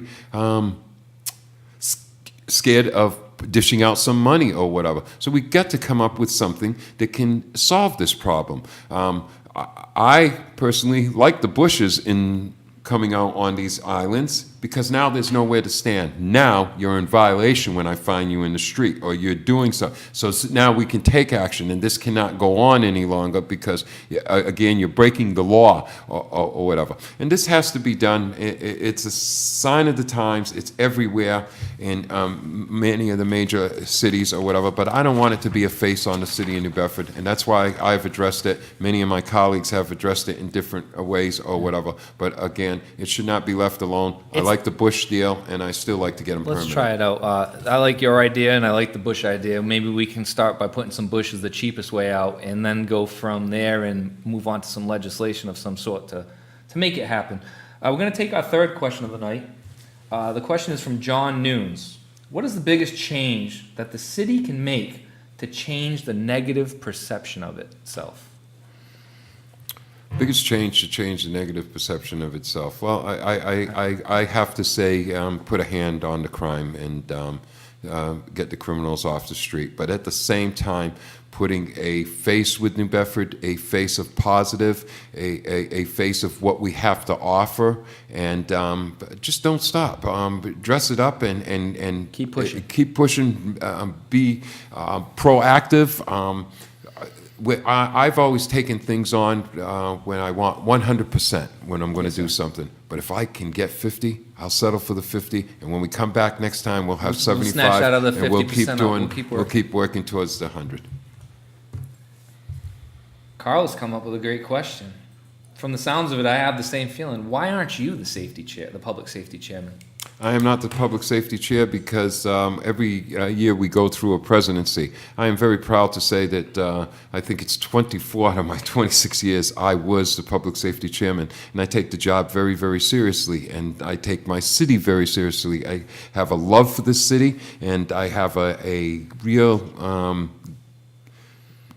scared of dishing out some money or whatever. So we got to come up with something that can solve this problem. I personally like the Bushes in coming out on these islands because now there's nowhere to stand. Now you're in violation when I find you in the street or you're doing so. So now we can take action, and this cannot go on any longer because, again, you're breaking the law or whatever. And this has to be done. It's a sign of the times. It's everywhere in many of the major cities or whatever, but I don't want it to be a face on the city of New Bedford, and that's why I've addressed it. Many of my colleagues have addressed it in different ways or whatever, but again, it should not be left alone. I like the Bush deal, and I still like to get them permanent. Let's try it out. I like your idea, and I like the Bush idea. Maybe we can start by putting some bushes the cheapest way out, and then go from there and move on to some legislation of some sort to make it happen. We're going to take our third question of the night. The question is from John Nunes. What is the biggest change that the city can make to change the negative perception of itself? Biggest change to change the negative perception of itself. Well, I have to say, put a hand on the crime and get the criminals off the street. But at the same time, putting a face with New Bedford, a face of positive, a face of what we have to offer, and just don't stop. Dress it up and Keep pushing. Keep pushing. Be proactive. I've always taken things on when I want 100% when I'm going to do something. But if I can get 50, I'll settle for the 50. And when we come back next time, we'll have 75. snatch that other and we'll 50% keep out. doing. We'll keep We'll working. keep working towards the 100. Carl has come up with a great question. From the sounds of it, I have the same feeling. Why aren't you the safety chair, the public safety chairman? I am not the public safety chair because every year we go through a presidency. I am very proud to say that I think it's 24 out of my 26 years I was the public safety chairman, and I take the job very, very seriously, and I take my city very seriously. I have a love for this city, and I have a real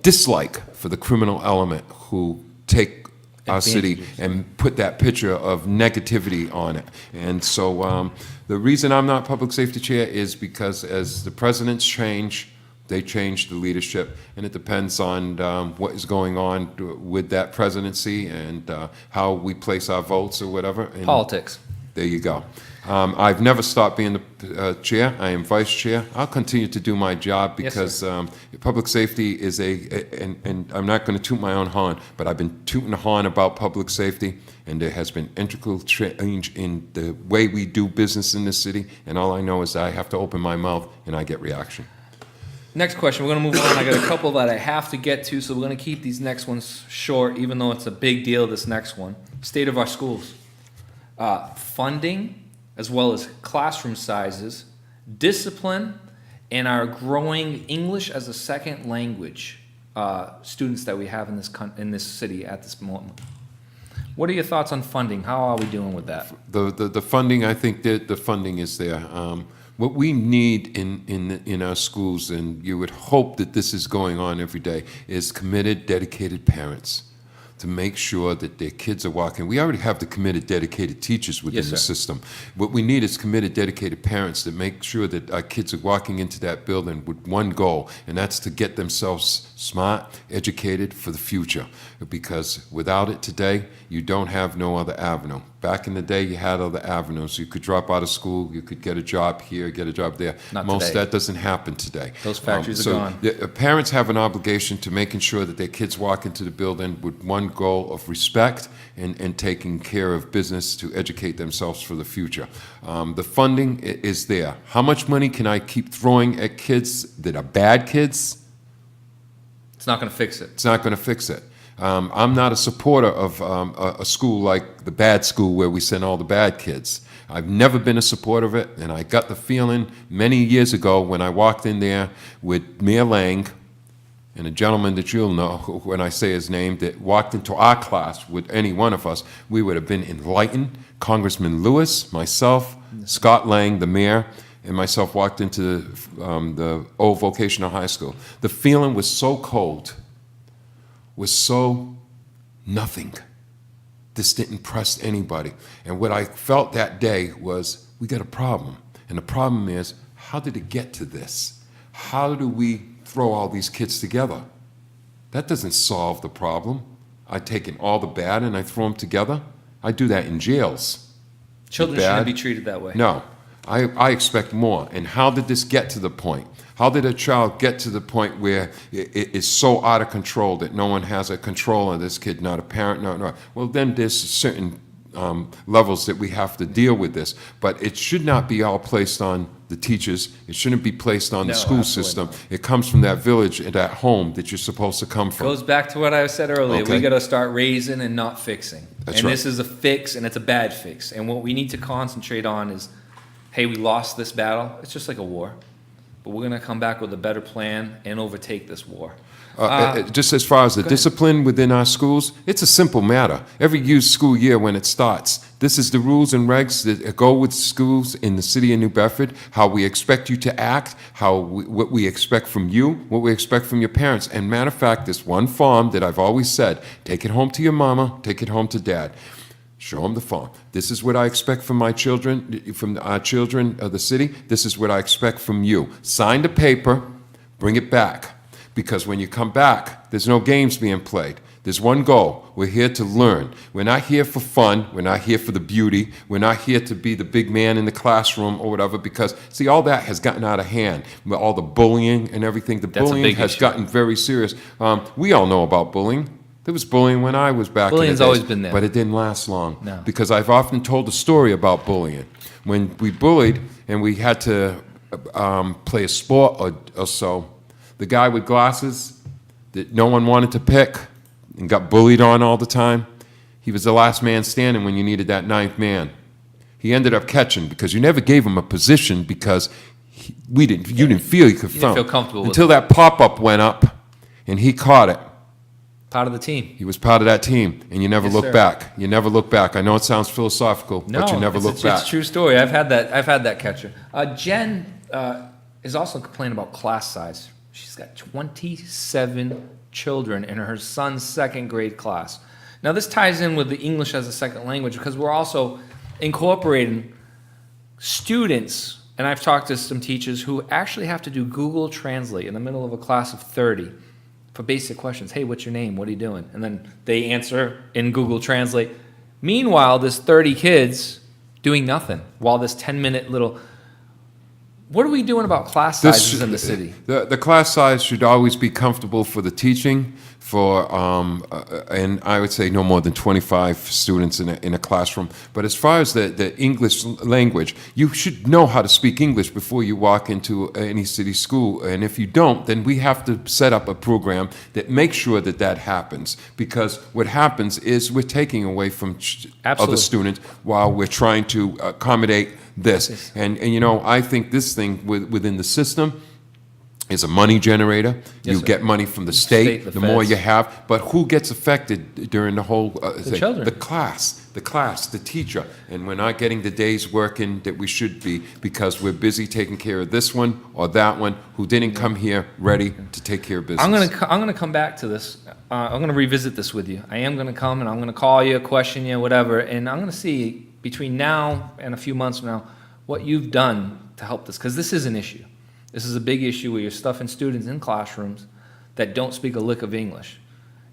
dislike for the criminal element who take our city Advantages. and put that picture of negativity on it. And so the reason I'm not public safety chair is because as the presidents change, they change the leadership, and it depends on what is going on with that presidency and how we place our votes or whatever. And Politics. there you go. I've never stopped being the chair. I am vice chair. I'll continue to do my job Yes, because public safety is and I'm not going to toot my own horn, but I've been tooting the horn about public safety, and there has been integral change in the way we do business in this city, and all I know is that I have to open my mouth and I get reaction. Next question. We're going to move on. I got a couple that I have to get to, so we're going to keep these next ones short, even though it's a big deal, this next one. State of our schools. Funding, as well as classroom sizes, discipline, and our growing English as a second language students that we have in this city at this moment. What are your thoughts on funding? How are we doing with that? The funding, I think that the funding is there. What we need in our schools, and you would hope that this is going on every day, is committed, dedicated parents to make sure that their kids are walking. We already have the committed, dedicated teachers within Yes, the sir. system. What we need is committed, dedicated parents that make sure that our kids are walking into that building with one goal, and that's to get themselves smart, educated for the future. Because without it today, you don't have no other avenue. Back in the day, you had other avenues. You could drop out of school, you could get a job here, get a job there. Not Most today. that doesn't happen today. Those factories are So gone. parents have an obligation to making sure that their kids walk into the building with one goal of respect and taking care of business to educate themselves for the future. The funding is there. How much money can I keep throwing at kids that are bad kids? It's not going to fix it. It's not going to fix it. I'm not a supporter of a school like the bad school where we send all the bad kids. I've never been a supporter of it, and I got the feeling many years ago when I walked in there with Mayor Lang and a gentleman that you'll know when I say his name that walked into our class with any one of us, we would have been enlightened. Congressman Lewis, myself, Scott Lang, the mayor, and myself walked into the old vocational high school. The feeling was so cold, was so nothing. This didn't impress anybody. And what I felt that day was, we got a problem. And the problem is, how did it get to this? How do we throw all these kids together? That doesn't solve the problem. I take in all the bad and I throw them together. I do that in jails. Children Bad? shouldn't be treated that way. No, I expect more. And how did this get to the point? How did a child get to the point where it is so out of control that no one has a control on this kid, not a parent, no. Well, then there's certain levels that we have to deal with this. But it should not be all placed on the teachers. It shouldn't be placed on No, the school absolutely system. not. It comes from that village and that home that you're supposed to come from. Goes back to what I said earlier. Okay. We got to start raising and not fixing. That's and right. this is a fix, and it's a bad fix. And what we need to concentrate on is, hey, we lost this battle. It's just like a war. But we're going to come back with a better plan and overtake this war. Just as far as the go ahead. discipline within our schools, it's a simple matter. Every school year when it starts, this is the rules and regs that go with schools in the city of New Bedford, how we expect you to act, what we expect from you, what we expect from your parents. And matter of fact, this one form that I've always said, take it home to your mama, take it home to dad. Show them the form. This is what I expect from my children, from our children of the city. This is what I expect from you. Sign the paper, bring it back. Because when you come back, there's no games being played. There's one goal. We're here to learn. We're not here for fun. We're not here for the beauty. We're not here to be the big man in the classroom or whatever, because, see, all that has gotten out of hand. All the bullying and everything. The That's a bullying big has issue. gotten very serious. We all know about bullying. There was bullying when I was back in the Bullying's days, always been there. but it didn't last long. No. Because I've often told a story about bullying. When we bullied and we had to play a sport or so, the guy with glasses that no one wanted to pick and got bullied on all the time, he was the last man standing when you needed that ninth man. He ended up catching because you never gave him a position because you didn't feel you could You didn't feel film. comfortable with Until that pop-up went up and he caught it. Part of the team. He was part of that team, and you never Yes, look sir. back. You never look back. I know it sounds philosophical, No, but you never look it's back. a true story. I've had that catcher. Jen is also complaining about class size. She's got 27 children in her son's second grade class. Now, this ties in with the English as a second language because we're also incorporating students, and I've talked to some teachers who actually have to do Google Translate in the middle of a class of 30 for basic questions. Hey, what's your name? What are you doing? And then they answer in Google Translate. Meanwhile, there's 30 kids doing nothing while this 10-minute little. What are we doing about class sizes in the city? The class size should always be comfortable for the teaching, and I would say no more than 25 students in a classroom. But as far as the English language, you should know how to speak English before you walk into any city school. And if you don't, then we have to set up a program that makes sure that that happens. Because what happens is we're taking away from other students while we're trying to accommodate this. And you know, I think this thing within the system is a money generator. Yes, You sir. get money from the state, the the more feds. you have. But who gets affected during the whole thing? children. The class, the teacher. And we're not getting the days working that we should be because we're busy taking care of this one or that one who didn't come here ready to take care of business. I'm gonna come back to this. I'm gonna revisit this with you. I am gonna come and I'm gonna call you, question you, whatever, and I'm gonna see between now and a few months from now what you've done to help this, because this is an issue. This is a big issue where you're stuffing students in classrooms that don't speak a lick of English.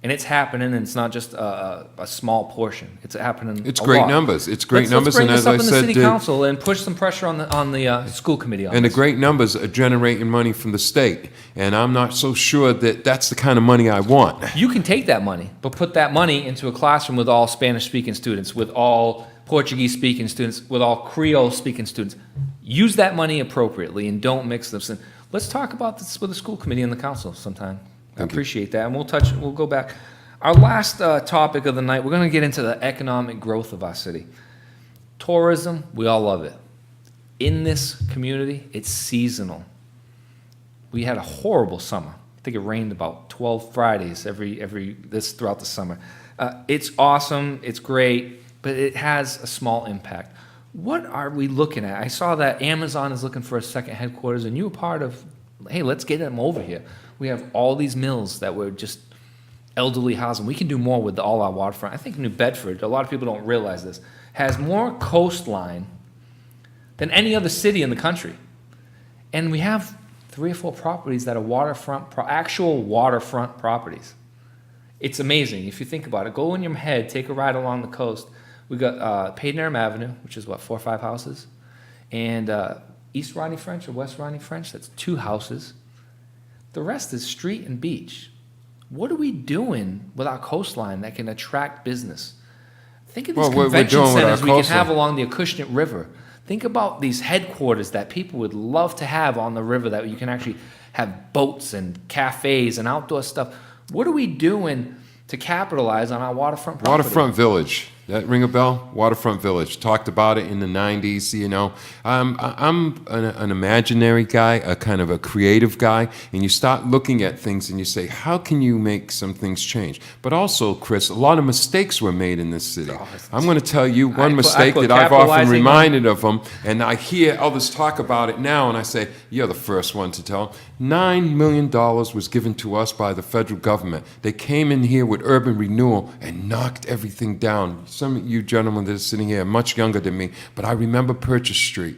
And it's happening, and it's not just a small portion. It's happening It's a great lot. numbers. It's great numbers, Let's bring and this as up I in the said, city council and push some pressure on the school committee on and the this. great numbers are generating money from the state. And I'm not so sure that that's the kind of money I want. You can take that money, but put that money into a classroom with all Spanish-speaking students, with all Portuguese-speaking students, with all Creole-speaking students. Use that money appropriately and don't mix them. So let's talk about this with the school committee and the council sometime. I appreciate that, and we'll go back. Our last topic of the night, we're going to get into the economic growth of our city. Tourism, we all love it. In this community, it's seasonal. We had a horrible summer. I think it rained about 12 Fridays throughout the summer. It's awesome, it's great, but it has a small impact. What are we looking at? I saw that Amazon is looking for a second headquarters, and you were part of, hey, let's get them over here. We have all these mills that were just elderly housing. We can do more with all our waterfront. I think New Bedford, a lot of people don't realize this, has more coastline than any other city in the country. And we have 3 or 4 properties that are actual waterfront properties. It's amazing. If you think about it, go in your head, take a ride along the coast. We got Padenham Avenue, which is 4 or 5 houses, and East Rodney French or West Rodney French, that's 2 houses. The rest is street and beach. What are we doing with our coastline that can attract business? Think of these Well, we're convention doing with our centers we can coastline. have along the Acushnet River. Think about these headquarters that people would love to have on the river that you can actually have boats and cafes and outdoor stuff. What are we doing to capitalize on our waterfront property? Waterfront Village. That ring a bell? Waterfront Village. Talked about it in the 90s, you know. I'm an imaginary guy, a kind of a creative guy, and you start looking at things and you say, how can you make some things change? But also, Chris, a lot of mistakes were made in this city. I'm going to tell you one mistake that I've often reminded of them, and I hear others talk about it now, and I say, you're the first one to tell. $9 million was given to us by the federal government. They came in here with urban renewal and knocked everything down. Some of you gentlemen that are sitting here are much younger than me, but I remember Purchase Street,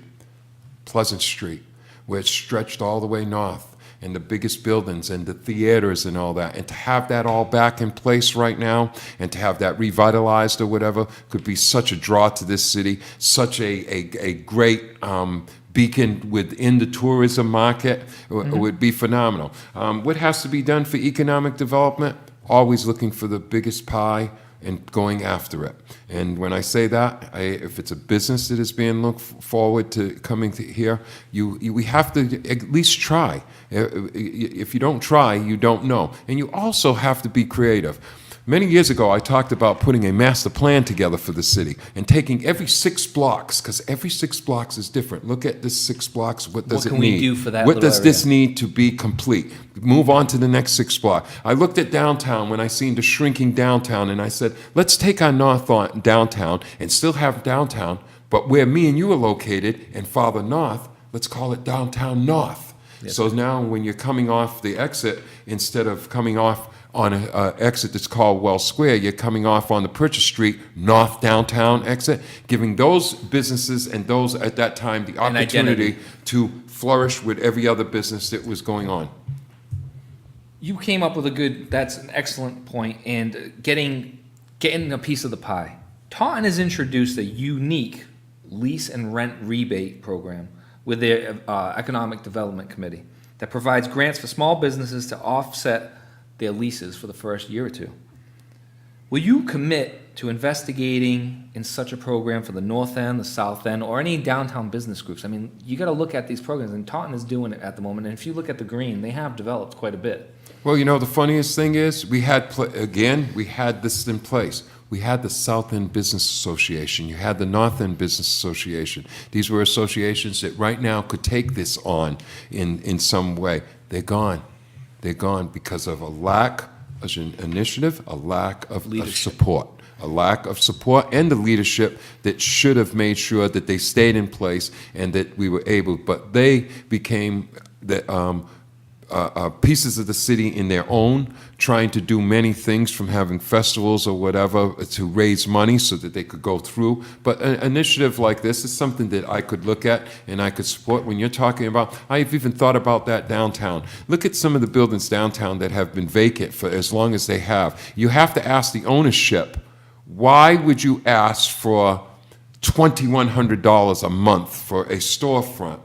Pleasant Street, where it stretched all the way north, and the biggest buildings and the theaters and all that. And to have that all back in place right now, and to have that revitalized or whatever, could be such a draw to this city, such a great beacon within the tourism market. It would be phenomenal. What has to be done for economic development? Always looking for the biggest pie and going after it. And when I say that, if it's a business that is being looked forward to coming to here, we have to at least try. If you don't try, you don't know. And you also have to be creative. Many years ago, I talked about putting a master plan together for the city and taking every 6 blocks, because every 6 blocks is different. Look at this 6 blocks. What does it need? What can we do for that What little does this area? need to be complete? Move on to the next 6 block. I looked at downtown when I seen the shrinking downtown, and I said, let's take our north on downtown and still have downtown, but where me and you are located and farther north, let's call it downtown north. Yes. So now when you're coming off the exit, instead of coming off on an exit that's called Wells Square, you're coming off on the Purchase Street North Downtown exit, giving those businesses and those at that time the An opportunity identity. to flourish with every other business that was going on. You came up with that's an excellent point, and getting a piece of the pie. Taunton has introduced a unique lease and rent rebate program with their Economic Development Committee that provides grants for small businesses to offset their leases for the first year or two. Will you commit to investigating in such a program for the North End, the South End, or any downtown business groups? I mean, you got to look at these programs, and Taunton is doing it at the moment. And if you look at the Green, they have developed quite a bit. Well, you know, the funniest thing is we had this in place. We had the South End Business Association. You had the North End Business Association. These were associations that right now could take this on in some way. They're gone. They're gone because of a lack of an initiative, a lack of support. A lack of support and the leadership that should have made sure that they stayed in place and that we were able, but they became pieces of the city in their own, trying to do many things from having festivals or whatever to raise money so that they could go through. But an initiative like this is something that I could look at and I could support. When you're talking about, I've even thought about that downtown. Look at some of the buildings downtown that have been vacant for as long as they have. You have to ask the ownership, why would you ask for $2,100 a month for a storefront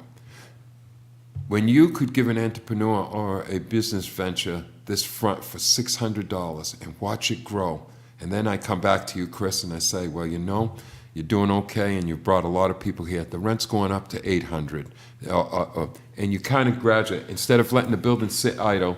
when you could give an entrepreneur or a business venture this front for $600 and watch it grow? And then I come back to you, Chris, and I say, well, you know, you're doing okay and you've brought a lot of people here. The rent's going up to $800. And you kind of graduate. Instead of letting the building sit idle,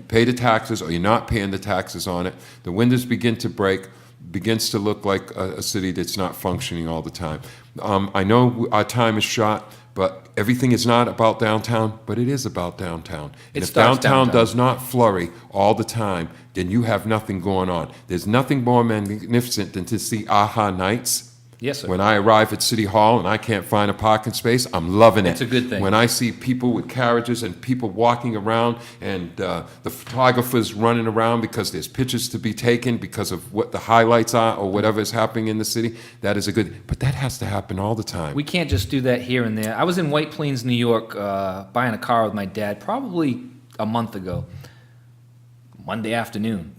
pay the taxes, or you're not paying the taxes on it, the windows begin to break, begins to look like a city that's not functioning all the time. I know our time is short, but everything is not about downtown, but it is about downtown. And if downtown does not flurry all the time, then you have nothing going on. There's nothing more magnificent than to see AHA nights. Yes, sir. When I arrive at City Hall and I can't find a parking space, I'm loving it. It's a good thing. When I see people with carriages and people walking around and the photographers running around because there's pictures to be taken because of what the highlights are or whatever is happening in the city, that is a good, but that has to happen all the time. We can't just do that here and there. I was in White Plains, New York, buying a car with my dad probably a month ago. Monday afternoon.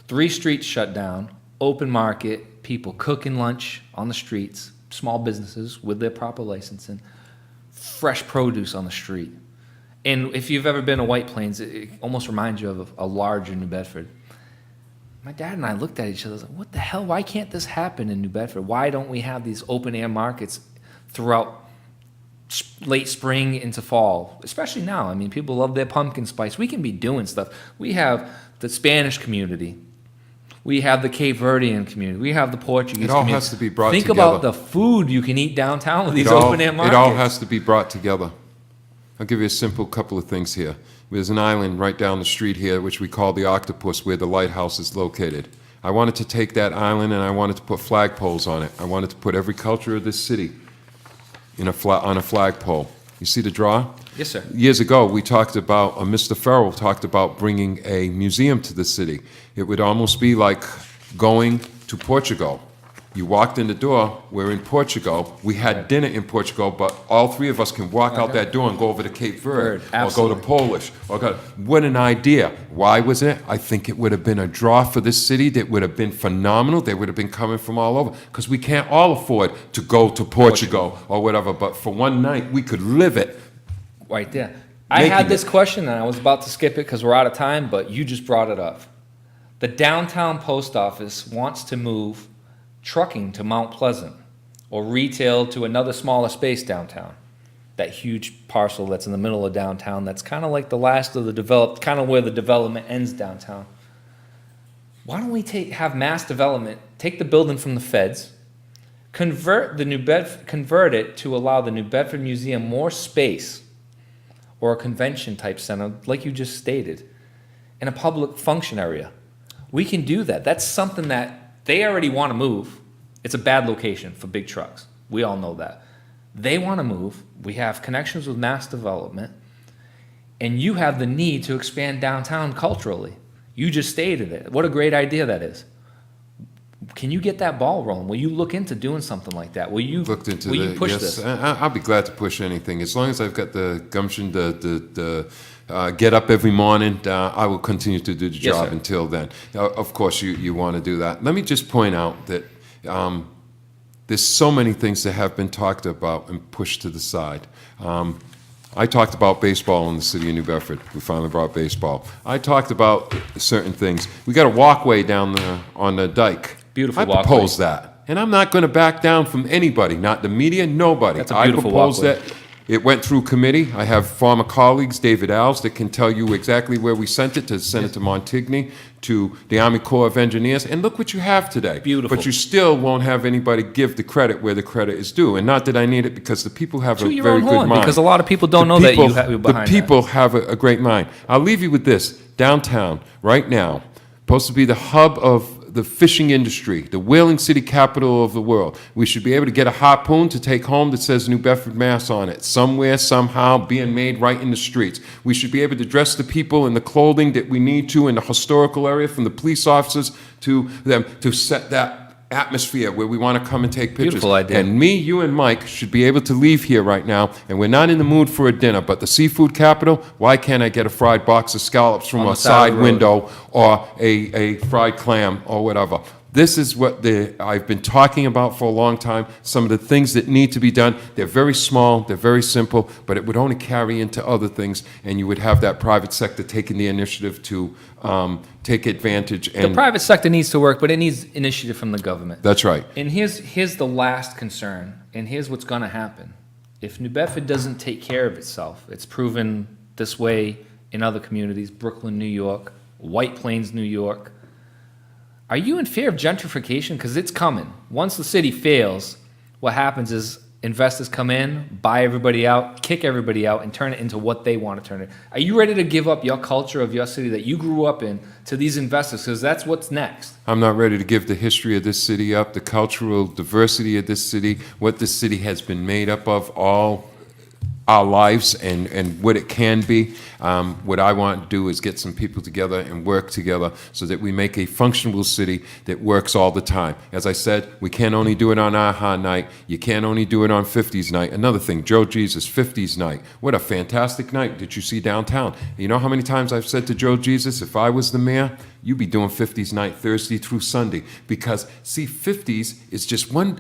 3 streets shut down, open market, people cooking lunch on the streets, small businesses with their proper licensing, fresh produce on the street. And if you've ever been to White Plains, it almost reminds you of a larger New Bedford. My dad and I looked at each other and was like, what the hell? Why can't this happen in New Bedford? Why don't we have these open air markets throughout late spring into fall, especially now? I mean, people love their pumpkin spice. We can be doing stuff. We have the Spanish community. We have the Cape Verdean community. We have the Portuguese community. It all has to be brought together. Think about the food you can eat downtown with these open-air markets. It all has to be brought together. I'll give you a simple couple of things here. There's an island right down the street here, which we call the Octopus, where the lighthouse is located. I wanted to take that island and I wanted to put flagpoles on it. I wanted to put every culture of this city on a flagpole. You see the draw? Yes, sir. Years ago, we talked about, Mr. Farrell talked about bringing a museum to the city. It would almost be like going to Portugal. You walked in the door, we're in Portugal. We had dinner in Portugal, but all 3 of us can walk out that door and go over to Cape Verde or go to Polish. What an idea. Why was it? I think it would have been a draw for this city that would have been phenomenal. They would have been coming from all over because we can't all afford to go to Portugal or whatever, but for one night, we could live it. Right there. I had this question and I was about to skip it because we're out of time, but you just brought it up. The downtown post office wants to move trucking to Mount Pleasant or retail to another smaller space downtown. That huge parcel that's in the middle of downtown that's kind of like the last of the developed, kind of where the development ends downtown. Why don't we have mass development, take the building from the feds, convert it to allow the New Bedford Museum more space or a convention type center, like you just stated, in a public function area. We can do that. That's something that they already want to move. It's a bad location for big trucks. We all know that. They want to move. We have connections with mass development. And you have the need to expand downtown culturally. You just stated it. What a great idea that is. Can you get that ball rolling? Will you look into doing something like that? Will you push this? I'll be glad to push anything. As long as I've got the gumption to get up every morning, I will continue to do the job until then. Of course, you want to do that. Let me just point out that there's so many things that have been talked about and pushed to the side. I talked about baseball in the city of New Bedford. We finally brought baseball. I talked about certain things. We got a walkway down on the dike. Beautiful I walkway. proposed that. And I'm not going to back down from anybody, not the media, nobody. That's a beautiful I proposed walkway. that. It went through committee. I have former colleagues, David Alves, that can tell you exactly where we sent it, to Senator Montigny, to the Army Corps of Engineers, and look what you have today. Beautiful. But you still won't have anybody give the credit where the credit is due. And not that I need it, because the people have a Toot your very own good horn, mind. because a lot of people don't know that you have behind The people have a great mind. I'll leave you with this. Downtown, right now, supposed to be the hub of the fishing industry, the whaling city capital of the world. We should be able to get a harpoon to take home that says New Bedford, Mass on it, somewhere, somehow, being made right in the streets. We should be able to dress the people in the clothing that we need to in the historical area, from the police officers to them, to set that atmosphere where we want to come and take pictures. Beautiful idea. And me, you, and Mike should be able to leave here right now, and we're not in the mood for a dinner, but the seafood capital, why can't I get a fried box of scallops from On a the side side of the road. window, or a fried clam, or whatever? This is what I've been talking about for a long time. Some of the things that need to be done, they're very small, they're very simple, but it would only carry into other things, and you would have that private sector taking the initiative to take advantage. The And private sector needs to work, but it needs initiative from the government. that's right. And here's the last concern, and here's what's going to happen. If New Bedford doesn't take care of itself, it's proven this way in other communities, Brooklyn, New York, White Plains, New York. Are you in fear of gentrification? Because it's coming. Once the city fails, what happens is investors come in, buy everybody out, kick everybody out, and turn it into what they want to turn it. Are you ready to give up your culture of your city that you grew up in to these investors? Because that's what's next. I'm not ready to give the history of this city up, the cultural diversity of this city, what this city has been made up of all our lives, and what it can be. What I want to do is get some people together and work together so that we make a functional city that works all the time. As I said, we can't only do it on AHA night. You can't only do it on 50s night. Another thing, Joe Jesus, 50s night. What a fantastic night that you see downtown. You know how many times I've said to Joe Jesus, if I was the mayor, you'd be doing 50s night Thursday through Sunday. Because, see, 50s is just one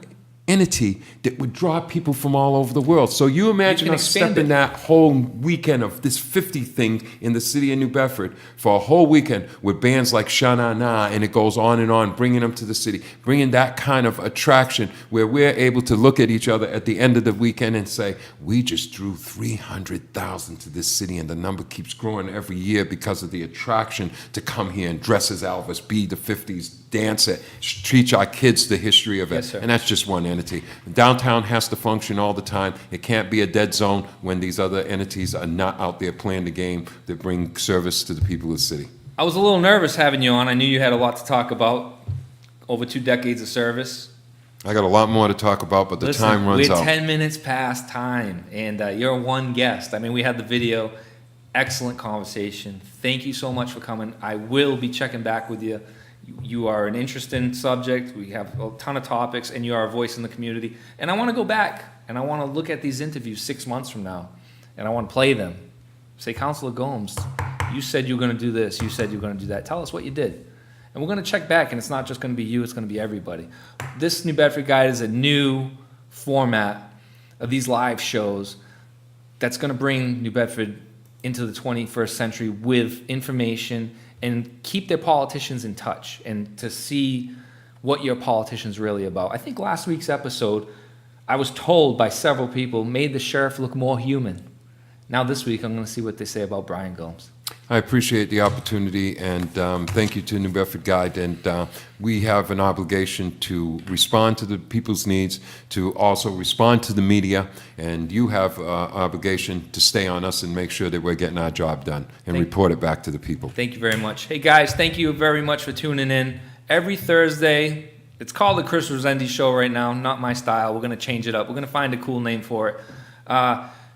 entity that would draw people from all over the world. So you imagine can us expand stepping it. that whole weekend of this 50 thing in the city of New Bedford for a whole weekend with bands like Sha Na Na, and it goes on, bringing them to the city, bringing that kind of attraction where we're able to look at each other at the end of the weekend and say, we just drew 300,000 to this city, and the number keeps growing every year because of the attraction to come here and dress as Elvis, be the 50s, dance it, teach our kids the history of it. Yes, sir. And that's just one entity. Downtown has to function all the time. It can't be a dead zone when these other entities are not out there playing the game that bring service to the people of the city. I was a little nervous having you on. I knew you had a lot to talk about. Over 2 decades of service. I got a lot more to talk about, but the Listen, time runs we're out. 10 minutes past time, and you're one guest. I mean, we had the video. Excellent conversation. Thank you so much for coming. I will be checking back with you. You are an interesting subject. We have a ton of topics, and you are a voice in the community. And I want to go back, and I want to look at these interviews 6 months from now, and I want to play them. Say, Councilor Gomes, you said you were going to do this. You said you were going to do that. Tell us what you did. And we're going to check back, and it's not just going to be you. It's going to be everybody. This New Bedford Guide is a new format of these live shows that's going to bring New Bedford into the 21st century with information and keep their politicians in touch and to see what your politician's really about. I think last week's episode, I was told by several people, made the sheriff look more human. Now this week, I'm going to see what they say about Brian Gomes. I appreciate the opportunity, and thank you to New Bedford Guide. And we have an obligation to respond to the people's needs, to also respond to the media, and you have an obligation to stay on us and make sure that we're getting our job done and report it back to the people. Thank you very much. Hey guys, thank you very much for tuning in. Every Thursday, it's called the Chris Rosendi Show right now, not my style. We're going to change it up. We're going to find a cool name for it.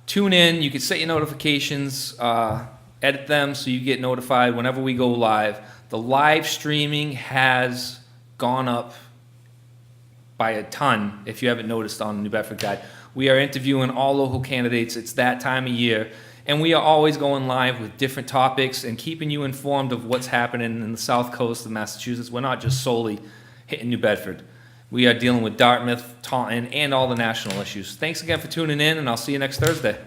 Tune in. You can set your notifications, edit them so you get notified whenever we go live. The live streaming has gone up by a ton, if you haven't noticed, on New Bedford Guide. We are interviewing all local candidates. It's that time of year. And we are always going live with different topics and keeping you informed of what's happening in the South Coast of Massachusetts. We're not just solely hitting New Bedford. We are dealing with Dartmouth, Taunton, and all the national issues. Thanks again for tuning in, and I'll see you next Thursday.